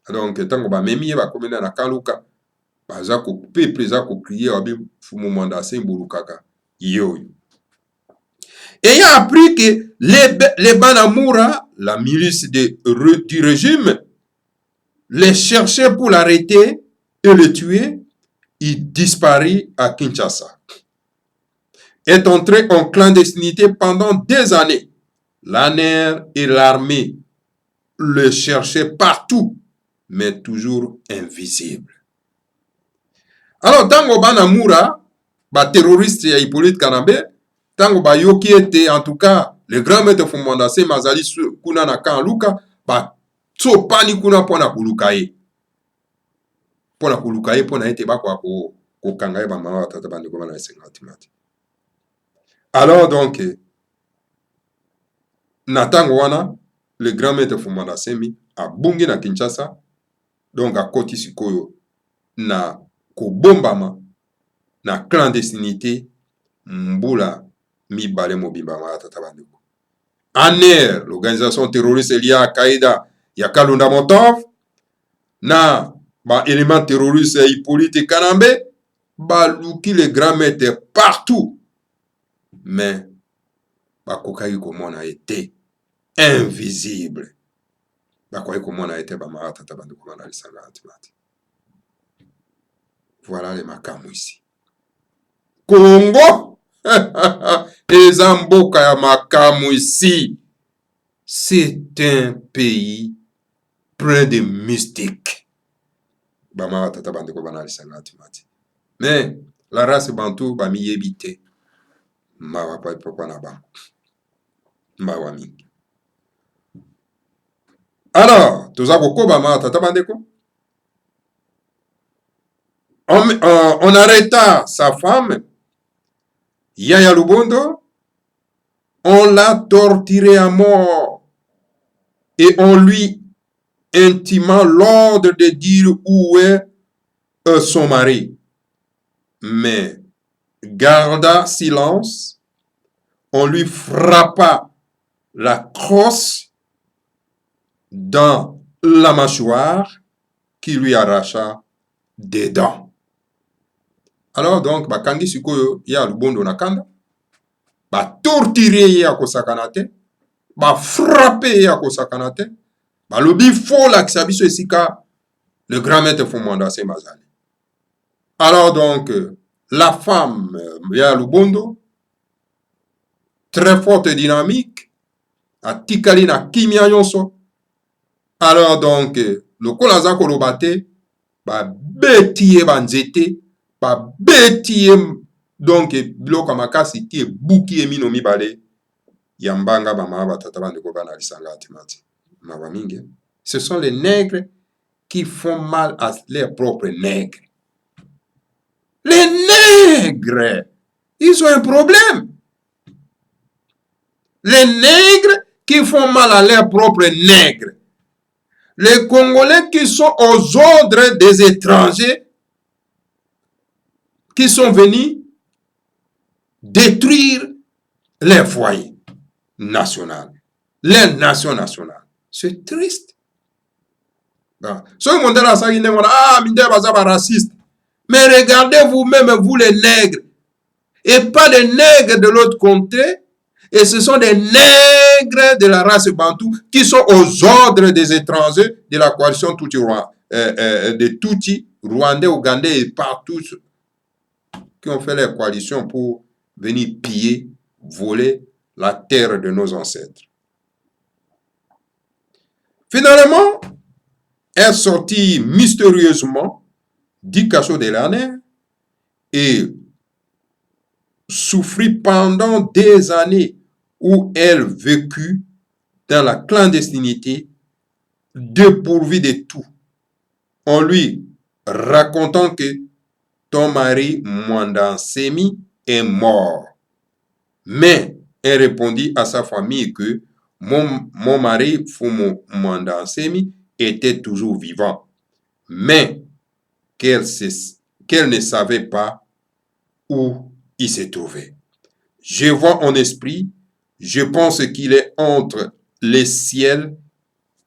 Donc tango bamemi bakomi na Kanluka baza ko peuple za ko crier abi Mwanda Semi bolukaka yoyo. Ayant appris que les Banamura, la milice du régime, les cherchaient pour l'arrêter et le tuer, il disparut à Kinshasa. Est entré en clandestinité pendant des années. L'ANR et l'armée le cherchaient partout, mais toujours invisible. Alors, tango Banamura, terroriste ya Hippolyte Kanambe, tango bayoki ete en tout cas le grand maître Fumanda Semi azali kuna na Kanluka batsopani kuna mpona koluka ye mpona ete bakwa kokanga ye bamama batata bandeko bana esenga timati. Alors donc na ntango wana le grand maître Fumanda Nsemi abungi na Kinshasa, donc akoti sikoyo na kobombama na clandestinité mbula mibale mobimba matata bandeko. ANER, l'organisation terroriste liée à Al-Qaïda, ya Kalunda Motov, na ba élément terroriste Hippolyte Kanambe, baluki le grand maître partout. Mais bakokai komona été invisible. Bakokai komona été ba matata bandeko na lisanga antimati. Voilà les makamu ici. Congo, eza mboka ya makamu ici. C'est un pays plein de mystiques. Bama tata bandeko bana lisanga antimati. Mais la race bantou ba miyebite. Mawa pa papa na ba. Mawa mingi. Alors, toza koko bama tata bandeko. On arrêta sa femme, Yaya Lubondo, on l'a torturé à mort et on lui intima l'ordre de dire où est son mari. Mais garda silence, on lui frappa la crosse dans la mâchoire qui lui arracha des dents. Alors donc, bakangi sikoyo ya Lubondo na kanda, ba torturer ya kosakana te, ba frapper ya kosakana te, ba lobi fo la kisabiso esika le grand maître Fumanda Nsemi azali. Alors donc, la femme ya Lubondo, très forte et dynamique, a tikali na kimia nyonso. Alors donc, lokola za koloba te, ba beti ye banzete, ba beti ye donc biloko makasi ti ebuki ye mino mibale ya mbanga bamama batata bandeko bana lisanga atimati mawa mingi. Ce sont les nègres qui font mal à leurs propres nègres. Les nègres, ils ont un problème. Les nègres qui font mal à leurs propres nègres. Les Congolais qui sont aux ordres des étrangers qui sont venus détruire les foyers nationaux, les nations nationales. C'est triste. Ce monde là, ça y est, raciste. Mais regardez vous-même, vous les nègres, et pas les nègres de l'autre côté, et ce sont des nègres de la race bantou qui sont aux ordres des étrangers de la coalition Tutsi, de Tutsi, Rwandais, Ougandais et partout, qui ont fait la coalition pour venir piller, voler la terre de nos ancêtres. Finalement, est sortie mystérieusement du cachot de l'année et souffrit pendant des années où elle vécut dans la clandestinité, dépourvue de tout, en lui racontant que ton mari Fumanda Nsemi est mort. Mais elle répondit à sa famille que mon mari Fumanda Nsemi était toujours vivant, mais qu'elle ne savait pas où il se trouvait. Je vois en esprit, je pense qu'il est entre le ciel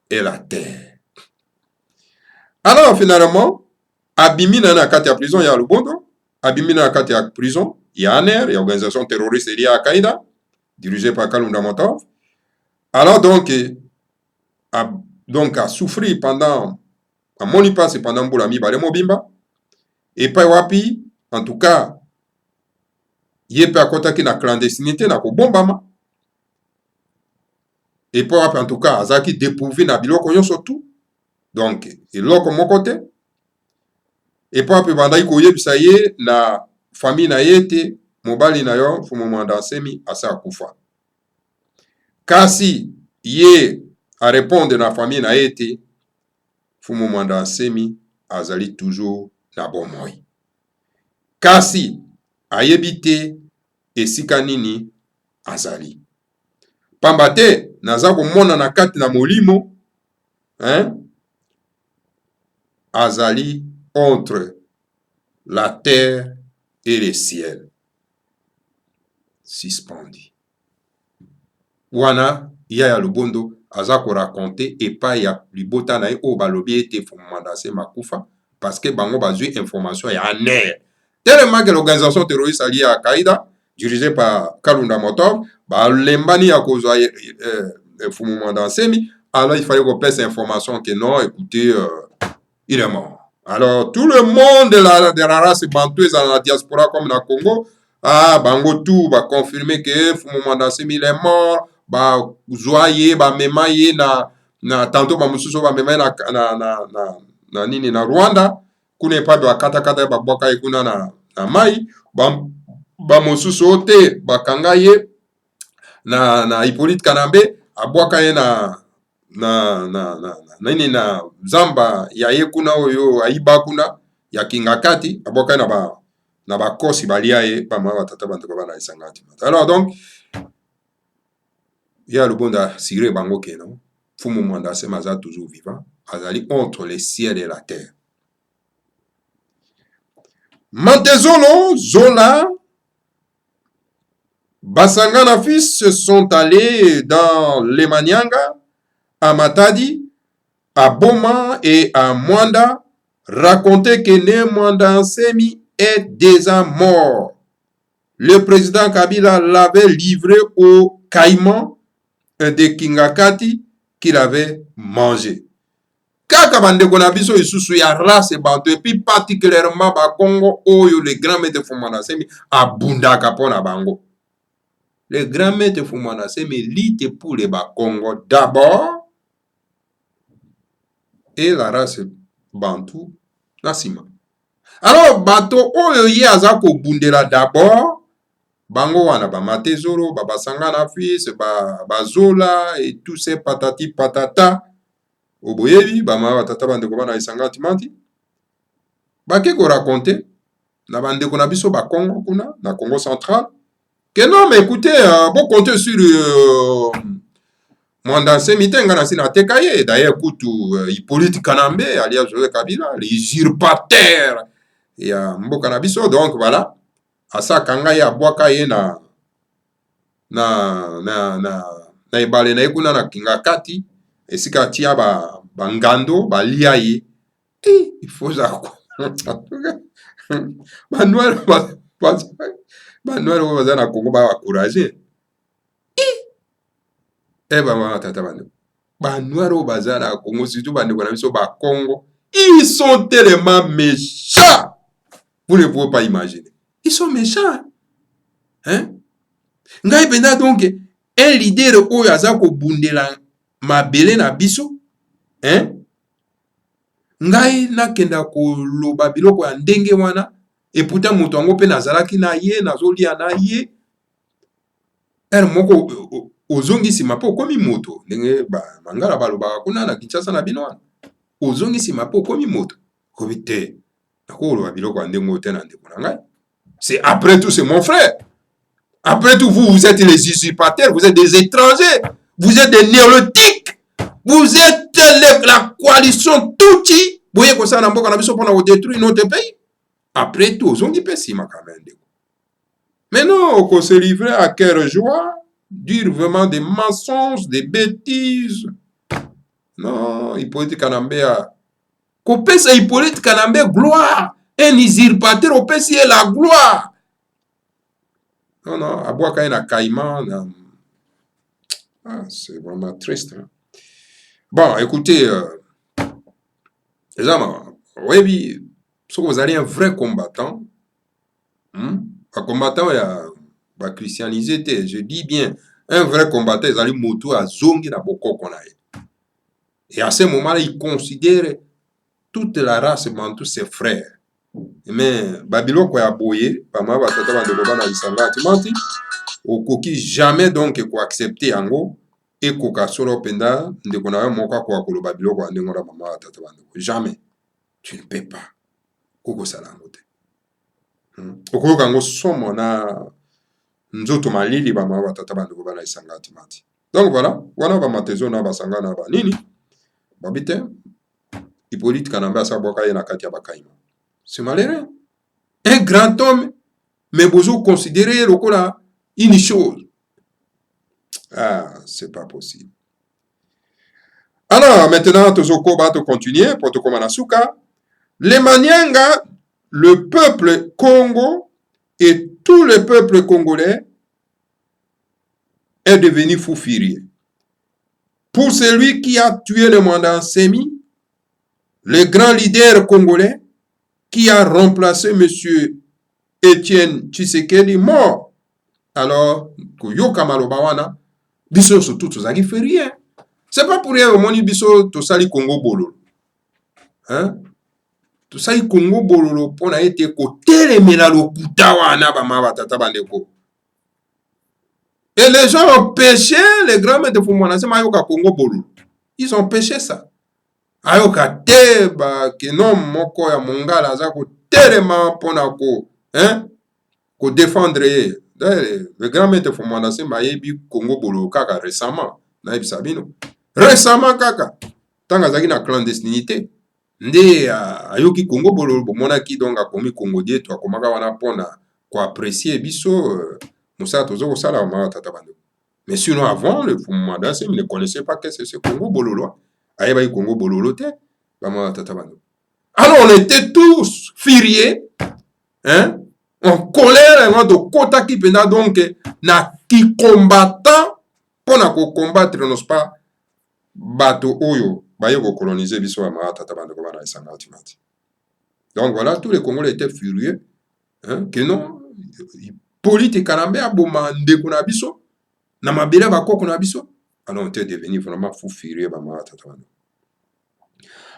et la terre. Alors finalement, abimina na kati ya prison ya Lubondo, abimina na kati ya prison ya ANER, ya organisation terroriste liée à Al-Qaïda, dirigée par Kalunda Motov. Alors donc a souffri pendant, a moni passe pendant mbula mibale mobimba, et pa wapi, en tout cas, yepe akotaki na clandestinité na kobombama, et pa wapi en tout cas, azaki dépourvu na biloko nyonso tout, donc, eloko moko te, et pa wapi bandaki koyebisa ye na famille na ye te, mobali na yo Fumanda Nsemi asa akufa. Kasi ye a répondre na famille na ye te, Fumanda Nsemi azali toujours na bomoi. Kasi ayebi te esika nini azali. pamba te naza komona na kati na molimo azali entre la terre et le ciel suspendu. Wana ya lubondo aza koraconte epai ya libota na ye oyo balobi ete fumamanda nsema akufa parce que bango bazwi information ya aner tellement que l'organisation terroriste alliée à Al-Qaïda dirigée par Kalunda Motov balembani ya kozwa Fumamanda Nsemi. Alors il fallait qu'on pèse information que non, écoutez, il est mort. Alors tout le monde de la race bantou est dans la diaspora comme na Congo, bango tout va confirmer que Fumamanda Nsemi il est mort, zoye memaye na tantôt mususu memaye na nini na Rwanda kuna pa kata babwaka kuna na mai mususu ote bakanga ye na Hippolyte Kanambe abwaka ye nini na zamba ya ye kuna oyo aiba kuna ya Kingakati abwaka ye na bakosi balia ye pama batata bandeko bana isangati. Alors donc ya lubonda sire bango keno Fumamanda Nsema aza toujours vivant, azali entre le ciel et la terre. Mantezolo Zola Basangana fils se sont allés dans les Manyanga, à Matadi, à Boma et à Mwanda, raconter que Né Mwanda Nsemi est déjà mort. Le président Kabila l'avait livré au caïman de Kingakati qu'il avait mangé. Kaka bandeko na biso isusu ya race bantu et puis particulièrement ba Congo oyo le grand maître Fumamanda Nsemi abundaka pona bango. Le grand maître Fumamanda Nsemi lutte pour les Congo d'abord et la race bantou nasima. Alors bato oyo ye aza ko bundela d'abord bango wana ba Matezolo ba Basangana fils ba Zola et tous ces patati patata oboyebi ba ma batata bandeko bana isangati manti bake ko raconter na bandeko na biso ba Congo kuna na Congo central que non mais écoutez bon compter sur Mwanda Nsemi tenga na sina tekaye d'ailleurs kutu Hippolyte Kanambe alias Joseph Kabila les usurpateurs ya mboka na biso. Donc voilà asa kanga ya bwaka ye na ebale na ekuna na Kingakati esika tia bangando balia ye il faut ça banwele oyo baza na Congo bakourage tata banwele oyo baza na Congo surtout bandeko na biso ba Congo ils sont tellement méchants vous ne pouvez pas imaginer, ils sont méchants ngai penda donc un leader oyo aza kobundela mabele na biso ngai nakenda koloba biloko ya ndenge wana et pourtant moto yango mpe nazalaki na ye nazolia na ye moko ozongi nsima mpe okomi moto ndenge mangala balobaka kuna na Kinshasa na bino wana ozongi nsima mpe okomi moto kobi te nakoloba biloko ya ndenge oyo te na ndeko na ngai. C'est après tout c'est mon frère. Après tout, vous êtes les usurpateurs, vous êtes des étrangers, vous êtes des néolithiques, vous êtes la coalition Tutsi. Vous voyez que ça n'a pas détruire notre pays. Après tout, on dit pas si ma quand même. Mais non, qu'on se livrait à quelle joie, dire vraiment des mensonges, des bêtises. Non, Hippolyte Kanambe a. Qu'on pèse à Hippolyte Kanambe gloire. Un usurpateur, on pèse la gloire. Non, non, à boire quand il y a caïman. C'est vraiment triste. Bon, écoutez, les amis, oui, si vous allez un vrai combattant, un combattant, il y a christianisé, je dis bien, un vrai combattant, ils allaient moto à zongi na boko konaye. Et à ce moment-là, il considère toute la race bantou ses frères. Mais Babylone quoi a boyé, pas mal batata bandeko bana isanga timanti, okoki jamais donc ko accepter ango et ko kasolo penda ndeko na moka ko akolo Babylone ko ndengo na mama batata bandeko. Jamais. Tu ne peux pas. Koko sala ngote. Okoko kango somo na nzoto malili ba mama batata bandeko bana isanga timanti. Donc voilà, wana ba matezo na basanga na ba nini babite Hippolyte Kanambe asaboka ye na kati ya bakaima. C'est malheureux. Un grand homme, mais vous considérez lokola une chose. Ah, c'est pas possible. Alors, maintenant, Tozoko va continuer pour te Manasuka. Les Manianga, le peuple Congo et tout le peuple congolais est devenu fou furieux. Pour celui qui a tué le mandant Semi, le grand leader congolais qui a remplacé M. Etienne Tshisekedi mort. Alors, Yoka Malobawana, biso surtout tozaki férié. C'est pas pour rien au moni biso tosali Congo bololo. Hein? Tosali Congo bololo pona ete ko telemela lokuta wana ba maba tata bandeko. Et les gens ont péché les grands maîtres de Fumwana, c'est mayoka Congo bololo. Ils ont péché ça. Ayoka te ba kenom moko ya mongala za ko telema pona ko, hein? Ko défendre ye. Le grand maître de Fumwana c'est mayebi Congo bololo kaka récemment. Na ibisabino. Récemment kaka tanga zaki na clandestinité nde ayoki Congo bololo bomonaki donc akomi Congo die to akomaka wana pona ko apprécier biso musa tozo ko sala ma tata bando. Mais sinon avant le Fumwana il ne connaissait pas que c'est ce Congo bololo. Ayeba Congo bololo te ba ma tata bando. Alors on était tous furieux, hein, en colère en de kota ki pena donc na ki combattant pona ko combattre n'est-ce pas bato oyo bayo ko coloniser biso ya ma tata bando ko bana esanga ultimate. Donc voilà, tous les Congolais étaient furieux, hein, que non Hippolyte Kanambe aboma ndeko na biso na mabele bakoko na biso. Alors on était devenu vraiment fou furieux ba ma tata bando.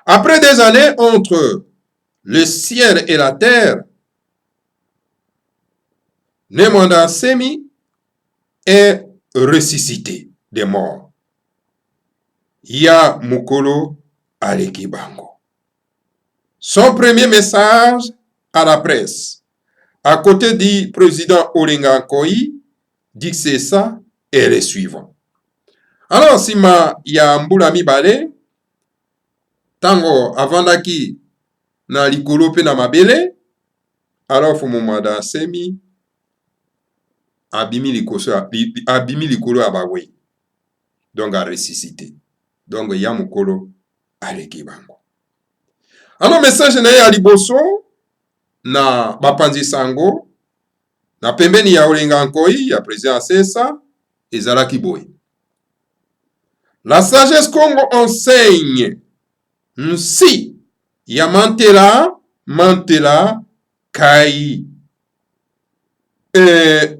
Après des années entre le ciel et la terre, le mandant Semi est ressuscité des morts. Ya Mukolo Alekibango. Son premier message à la presse, à côté du président Olinga Nkoyi, dit que c'est ça et les suivants. Alors, si ma ya mbula mibale, tango avandaki na likolo pe na mabele, alors faut mandant Semi abimi likolo abawe. Donc a ressuscité. Donc ya Mukolo Alekibango. Alors message na ya liboso na bapanzi sango na pembeni ya Olinga Nkoyi ya président Sesa ezalaki boye. La sagesse Congo enseigne nsi ya Mantela Kai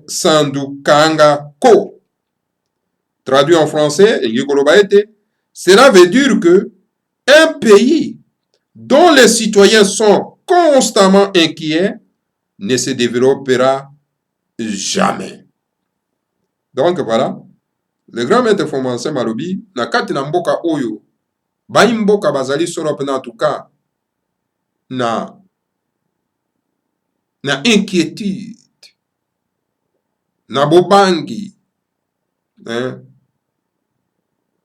Sandukanga Ko. Traduit en français, cela veut dire que un pays dont les citoyens sont constamment inquiets ne se développera jamais. Donc voilà, le grand maître Fomanse Malobi, na kati na mboka oyo, bayi mboka bazali solo pena en tout cas, na inquiétude, na bobangi, hein?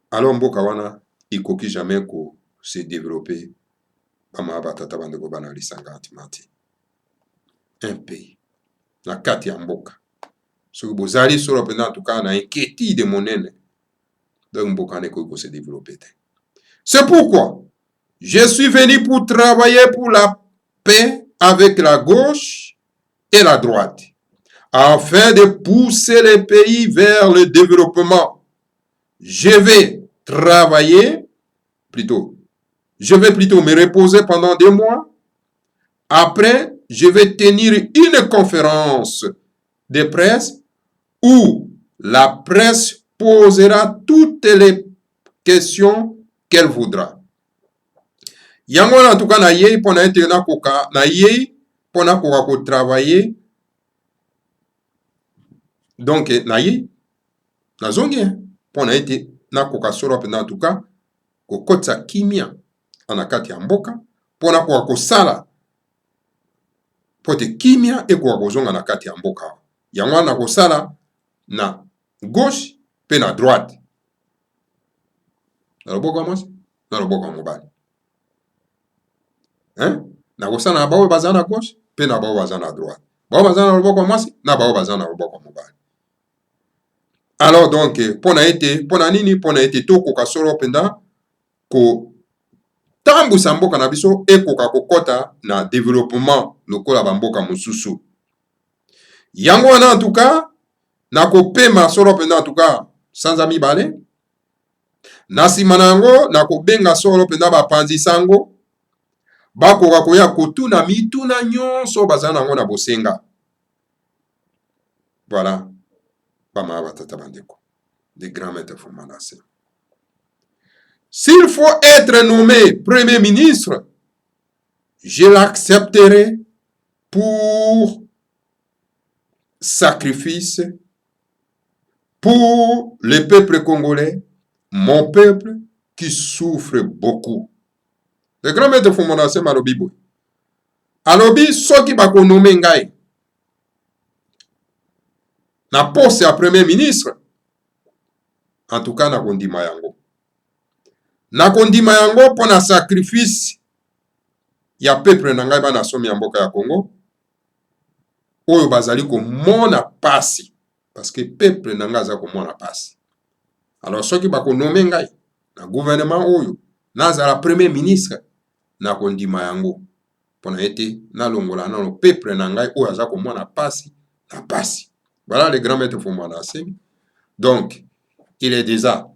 Alors mboka wana, ikoki jamais ko se développer. Un pays na kati ya mboka soki bozali solo pena en tout cas na inquiétude monene donc mboka ne ko se développer. C'est pourquoi je suis venu pour travailler pour la paix avec la gauche et la droite afin de pousser les pays vers le développement. Je vais plutôt me reposer pendant 2 mois. Après, je vais tenir une conférence de presse où la presse posera toutes les questions qu'elle voudra. Yango en tout cas na ye pona ete na koka na ye pona koka ko travailler. Donc na ye na zongi pona ete na koka solo pena en tout cas ko kotsa kimia anakati ya mboka pona kwa kosala pote kimia ekwa kozonga na kati ya mboka yango na kosala na gauche pe na droite na loboko ya mwasi na loboko ya mobali. Na kosala na bao baza na gauche mpe na bao baza na droite, bao baza na loboko ya mwasi na bao baza na loboko ya mobali. Alors donc mpona nini? Mpona ete tokoka solo mpenza kotambusa mboka na biso ekoka kokota na développement lokola bamboka mosusu. Yango wana en tout cas na kopema solo mpenza en tout cas sanza mibale. Na nsima na yango na kobenga solo mpenza bapanzi sango bakoka koya kotuna mituna nyonso baza nango na bosenga. Voilà bamama batata bandeko, des grands maîtres fondamentaux. S'il faut être nommé premier ministre, je l'accepterai pour sacrifice pour le peuple congolais, mon peuple qui souffre beaucoup. Le grand maître fondamentaux malobi boy. Alobi soki bako nommé ngai na poste ya premier ministre, en tout cas na kondima yango. Na kondima yango pona sacrifice ya peuple na ngai bana somi ya mboka ya Congo oyo bazali komona pasi parce que peuple na ngai aza komona pasi. Alors soki bako nommé ngai na gouvernement oyo nazala premier ministre na kondima yango pona ete na longola na peuple na ngai oyo aza komona pasi na pasi. Voilà les grands maîtres fondamentaux. Donc, il est déjà,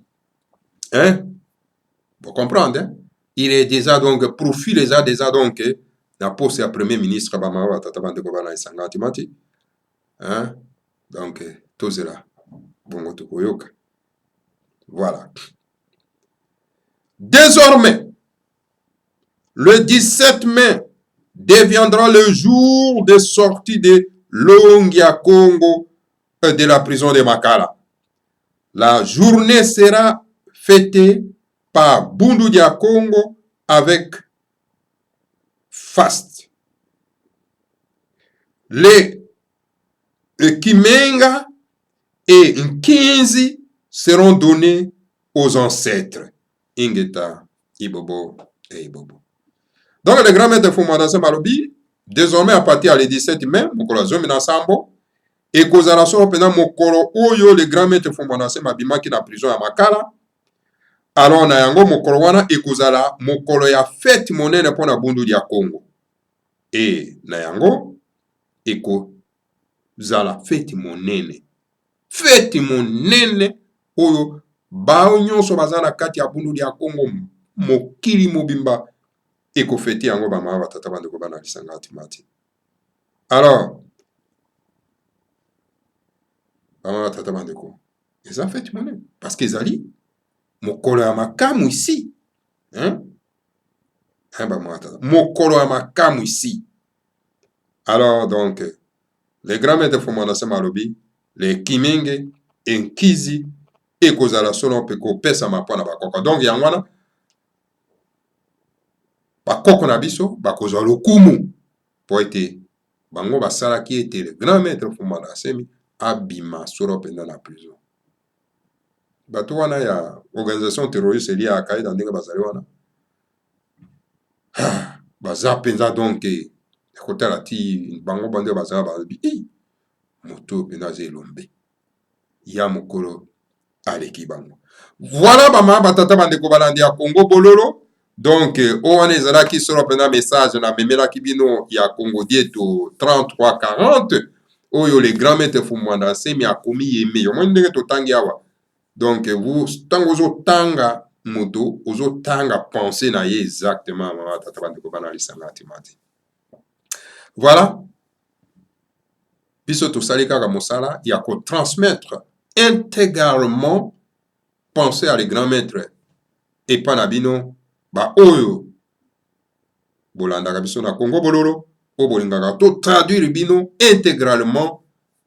vous comprenez, il est déjà donc, profil déjà donc, na poste ya premier ministre, donc, tout cela, bongo tukoyoka. Voilà. Désormais, le 17 mai deviendra le jour de sortie de Longia Congo de la prison de Makala. La journée sera fêtée par Bundu Dia Congo avec faste. Les Kimenga et Nkinzi seront donnés aux ancêtres. Ingeta, Ibobo et Ibobo. Donc le grand maître fondateur Malobi, désormais à partir du 17 mai, mokolo zomi na sambo, et kozala solo pena mokolo oyo le grand maître fondateur mabimaki na prison ya Makala. Alors na yango mokolo wana ekozala mokolo ya fête monene pona Bundu Dia Congo. Et na yango ekozala fête monene. Fête monene oyo bao nyonso baza na kati ya Bundu Dia Congo mokili mobimba ekofeti yango bamama batata bandeko bana lisanga timati. Alors bamama batata bandeko eza fête monene parce que ezali mokolo ya makamu ici, mokolo ya makamu ici. Alors donc les grands maîtres fondamentaux malobi les Kimenge Nkizi ekozala solo pe ko pesa mapona bakoko. Donc yango wana bakoko na biso bakozwa lokumu po ete bango basalaki ete le grand maître fondateur abima solo penda na prison. Bato wana ya organisation terroriste liée à Al-Qaïda ndenge bazali wana baza penza donc ekotala ti bango bande bazala babi moto penza zelombe ya mokolo aleki bango. Voilà bama batata bandeko balandi ya Congo bololo. Donc o wana ezalaki solo penza message na memelaki bino ya Congo dieto 3340 oyo le grand maître Fumwanda Nsemi akomi yeme yo ndenge totangi awa. Donc, vous, tant que vous tanga moto, vous tanga penser na ye exactement. Voilà. Puisque tout ça, les gars, il y a qu'à transmettre intégralement penser à les grands maîtres. Et pas nabino, ba oyo. Bolanda kabiso na Congo bololo. O bolingaka to traduire bino intégralement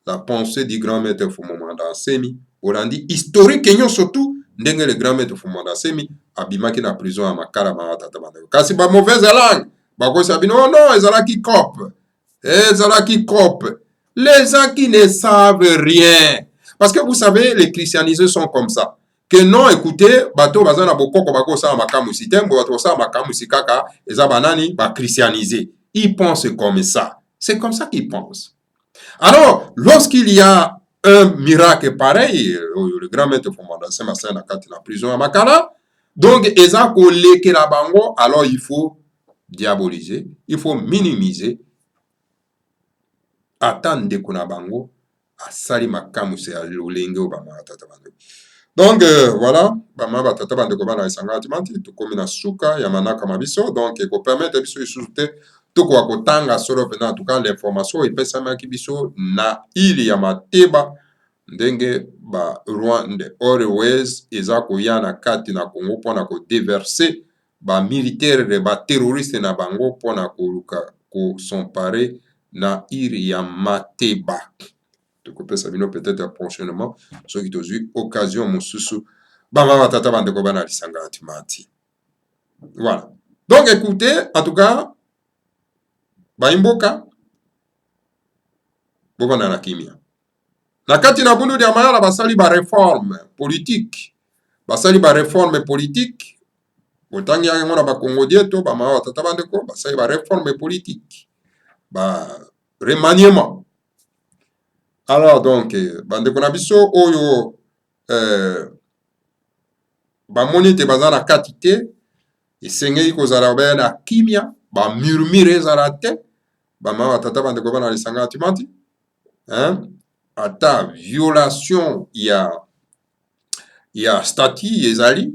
la pensée du grand maître Fumwanda Nsemi. Olandi historique nyo surtout ndenge le grand maître Fumwanda Nsemi abimaki na prison ya Makala matata bandeko. Kasi ba mauvaise langue bakosa bino oh non ezalaki cop. Les gens qui ne savent rien parce que vous savez les christianisés sont comme ça que non, écoutez, bateau bazana bokoko bako sa makamusi tembo bato sa makamusi kaka eza banani ba christianisé. Ils pensent comme ça. C'est comme ça qu'ils pensent. Alors, lorsqu'il y a un miracle pareil, le grand maître Fumanda Sema na kati na prison à Makala, donc eza ko leke la bango, alors il faut diaboliser, il faut minimiser, attendre kuna bango asali makamusi ya lolenge o bama tata bango. Donc voilà, bama batata bandeko bana esanga timati tukomi na suka ya manaka mabiso, donc eko permettre biso isute toko kotanga solo pena en tout cas l'information epesamaki biso na ili ya Mateba ndenge ba Rwanda always eza koya na kati na Congo pona ko déverser ba militaire ba terroriste na bango pona koluka ko s'emparer na ili ya Mateba. Tokopesa bino peut-être prochainement soki tozwi occasion mosusu bama batata bandeko bana lisanga timati. Voilà. Donc écoutez, en tout cas baimboka bobana na kimia. Na kati na bundu dia mayala basali ba réforme politique. Basali ba réforme politique. Botangi ya ngona ba Congo dieto ba mawa batata bandeko basali ba réforme politique. Ba remaniement. Alors donc bandeko na biso oyo ba monite bazana katite esengeli kozala ba na kimia ba murmure zarate ba mawa batata bandeko bana lisanga timati. Hein? Ata violation ya statut ezali,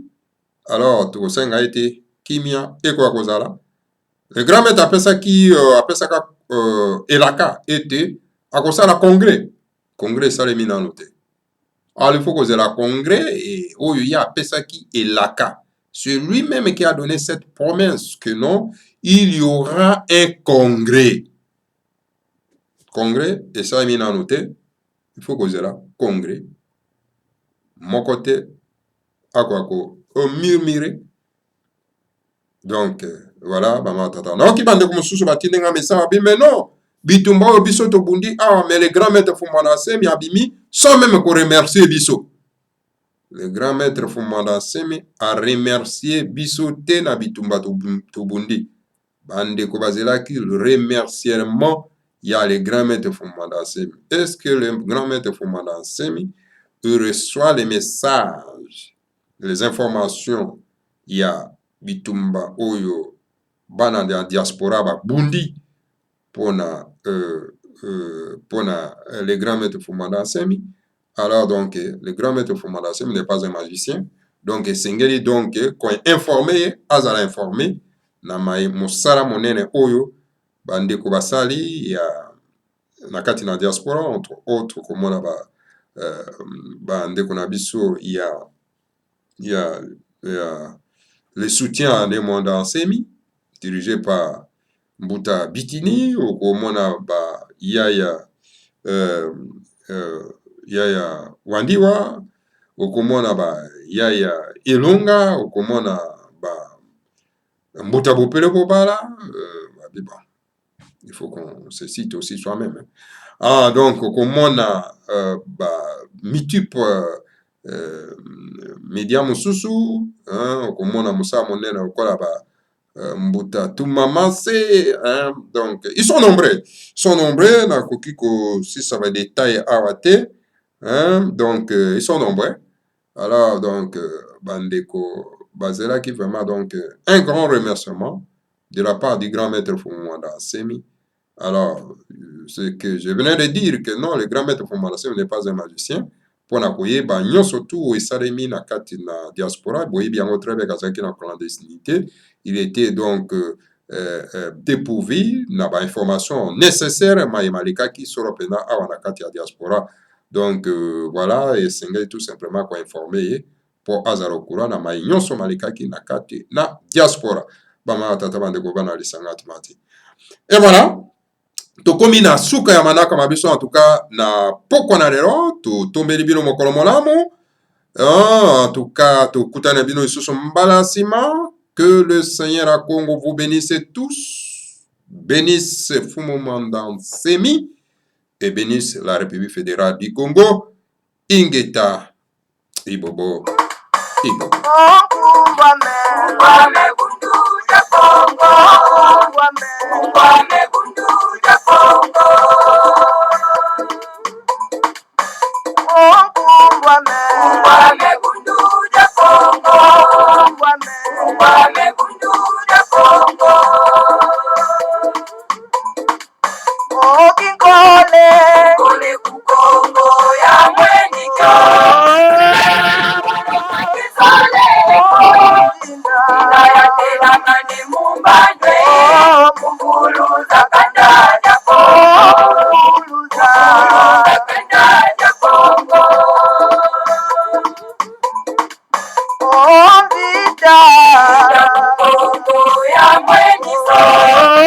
alors tokosenga ete kimia eko kozala. Le grand maître apesaka elaka ete akosala congrès salemi nanu te. Alors il faut kozela congrès et oyo ya apesaki elaka. C'est lui-même qui a donné cette promesse que non, il y aura un congrès. Congrès et salemi nanu te. Il faut que là congrès mon côté à quoi murmurer. Donc voilà bama tata non qui bande comme sous batine nga message mais non bitumba o biso to bundi ah mais les grands maîtres Fumanda Semi abimi sans même ko remercier biso. Le grand maître Fumanda Semi a remercié biso te na bitumba to bundi bande ko bazela ki remerciement. Il y a les grands maîtres Fumanda Semi. Est-ce que le grand maître Fumanda Semi reçoit les messages, les informations? Il y a Bitumba Oyo Bana de diaspora ba Bundi pona les grands maîtres Fumanda Semi. Alors donc le grand maître Fumanda Semi n'est pas un magicien. Donc Sengeli donc quand informé, azala informé na mai mosala monene Oyo bande ko basali ya na kati na diaspora entre autres comme on a bande ko na biso il y a le soutien des Mwanda Semi dirigé par Mbuta Bitini ou comme on a Yaya Wandiwa ou comme on a Yaya Elonga ou comme on a Mbuta Bopele Bobala il faut qu'on se cite aussi soi-même. Ah, donc, comme on a mitup média mususu, comme on a moussa monena ou quoi là-bas, mbuta tout mamase, donc, ils sont nombreux. Na kokiko, si ça va détailler awate, donc, ils sont nombreux. Alors, donc, bandeko, bazela qui vraiment, donc, un grand remerciement de la part du grand maître Fumanda Semi. Alors, ce que je venais de dire, que non, le grand maître Fumanda Semi n'est pas un magicien. Pour n'akoyer, nyon surtout, et salemi na kati na diaspora, boye bien très bien kazaki na clandestinité. Il était donc dépourvu na ba information nécessaire ma malika qui sera pena awa na kati ya diaspora. Donc voilà, et c'est tout simplement quoi informer pour azaro kura na ma nyonso malika ki na kati na diaspora. Bama tata bande ko bana lisanga timati. Et voilà. Tokomi na suka ya manaka mabiso en tout cas na poko na lelo to tombeli bino mokolo molamu en tout cas to kutana bino isusu mbala sima. Que le Seigneur à Congo vous bénisse tous, bénisse Fumanda Semi et bénisse la République fédérale du Congo. Ingeta Ibobo Igo. Ngwame kunduja Kongo. Ngwame kunduja Kongo. Ngwame kunduja Kongo. Ngwame kunduja Kongo. Kole kukongo ya mwenika. Kisale ya tela mani mumbandwe. Munguluza kandada Kongo. Kandada Kongo. Kongo ya mwenika.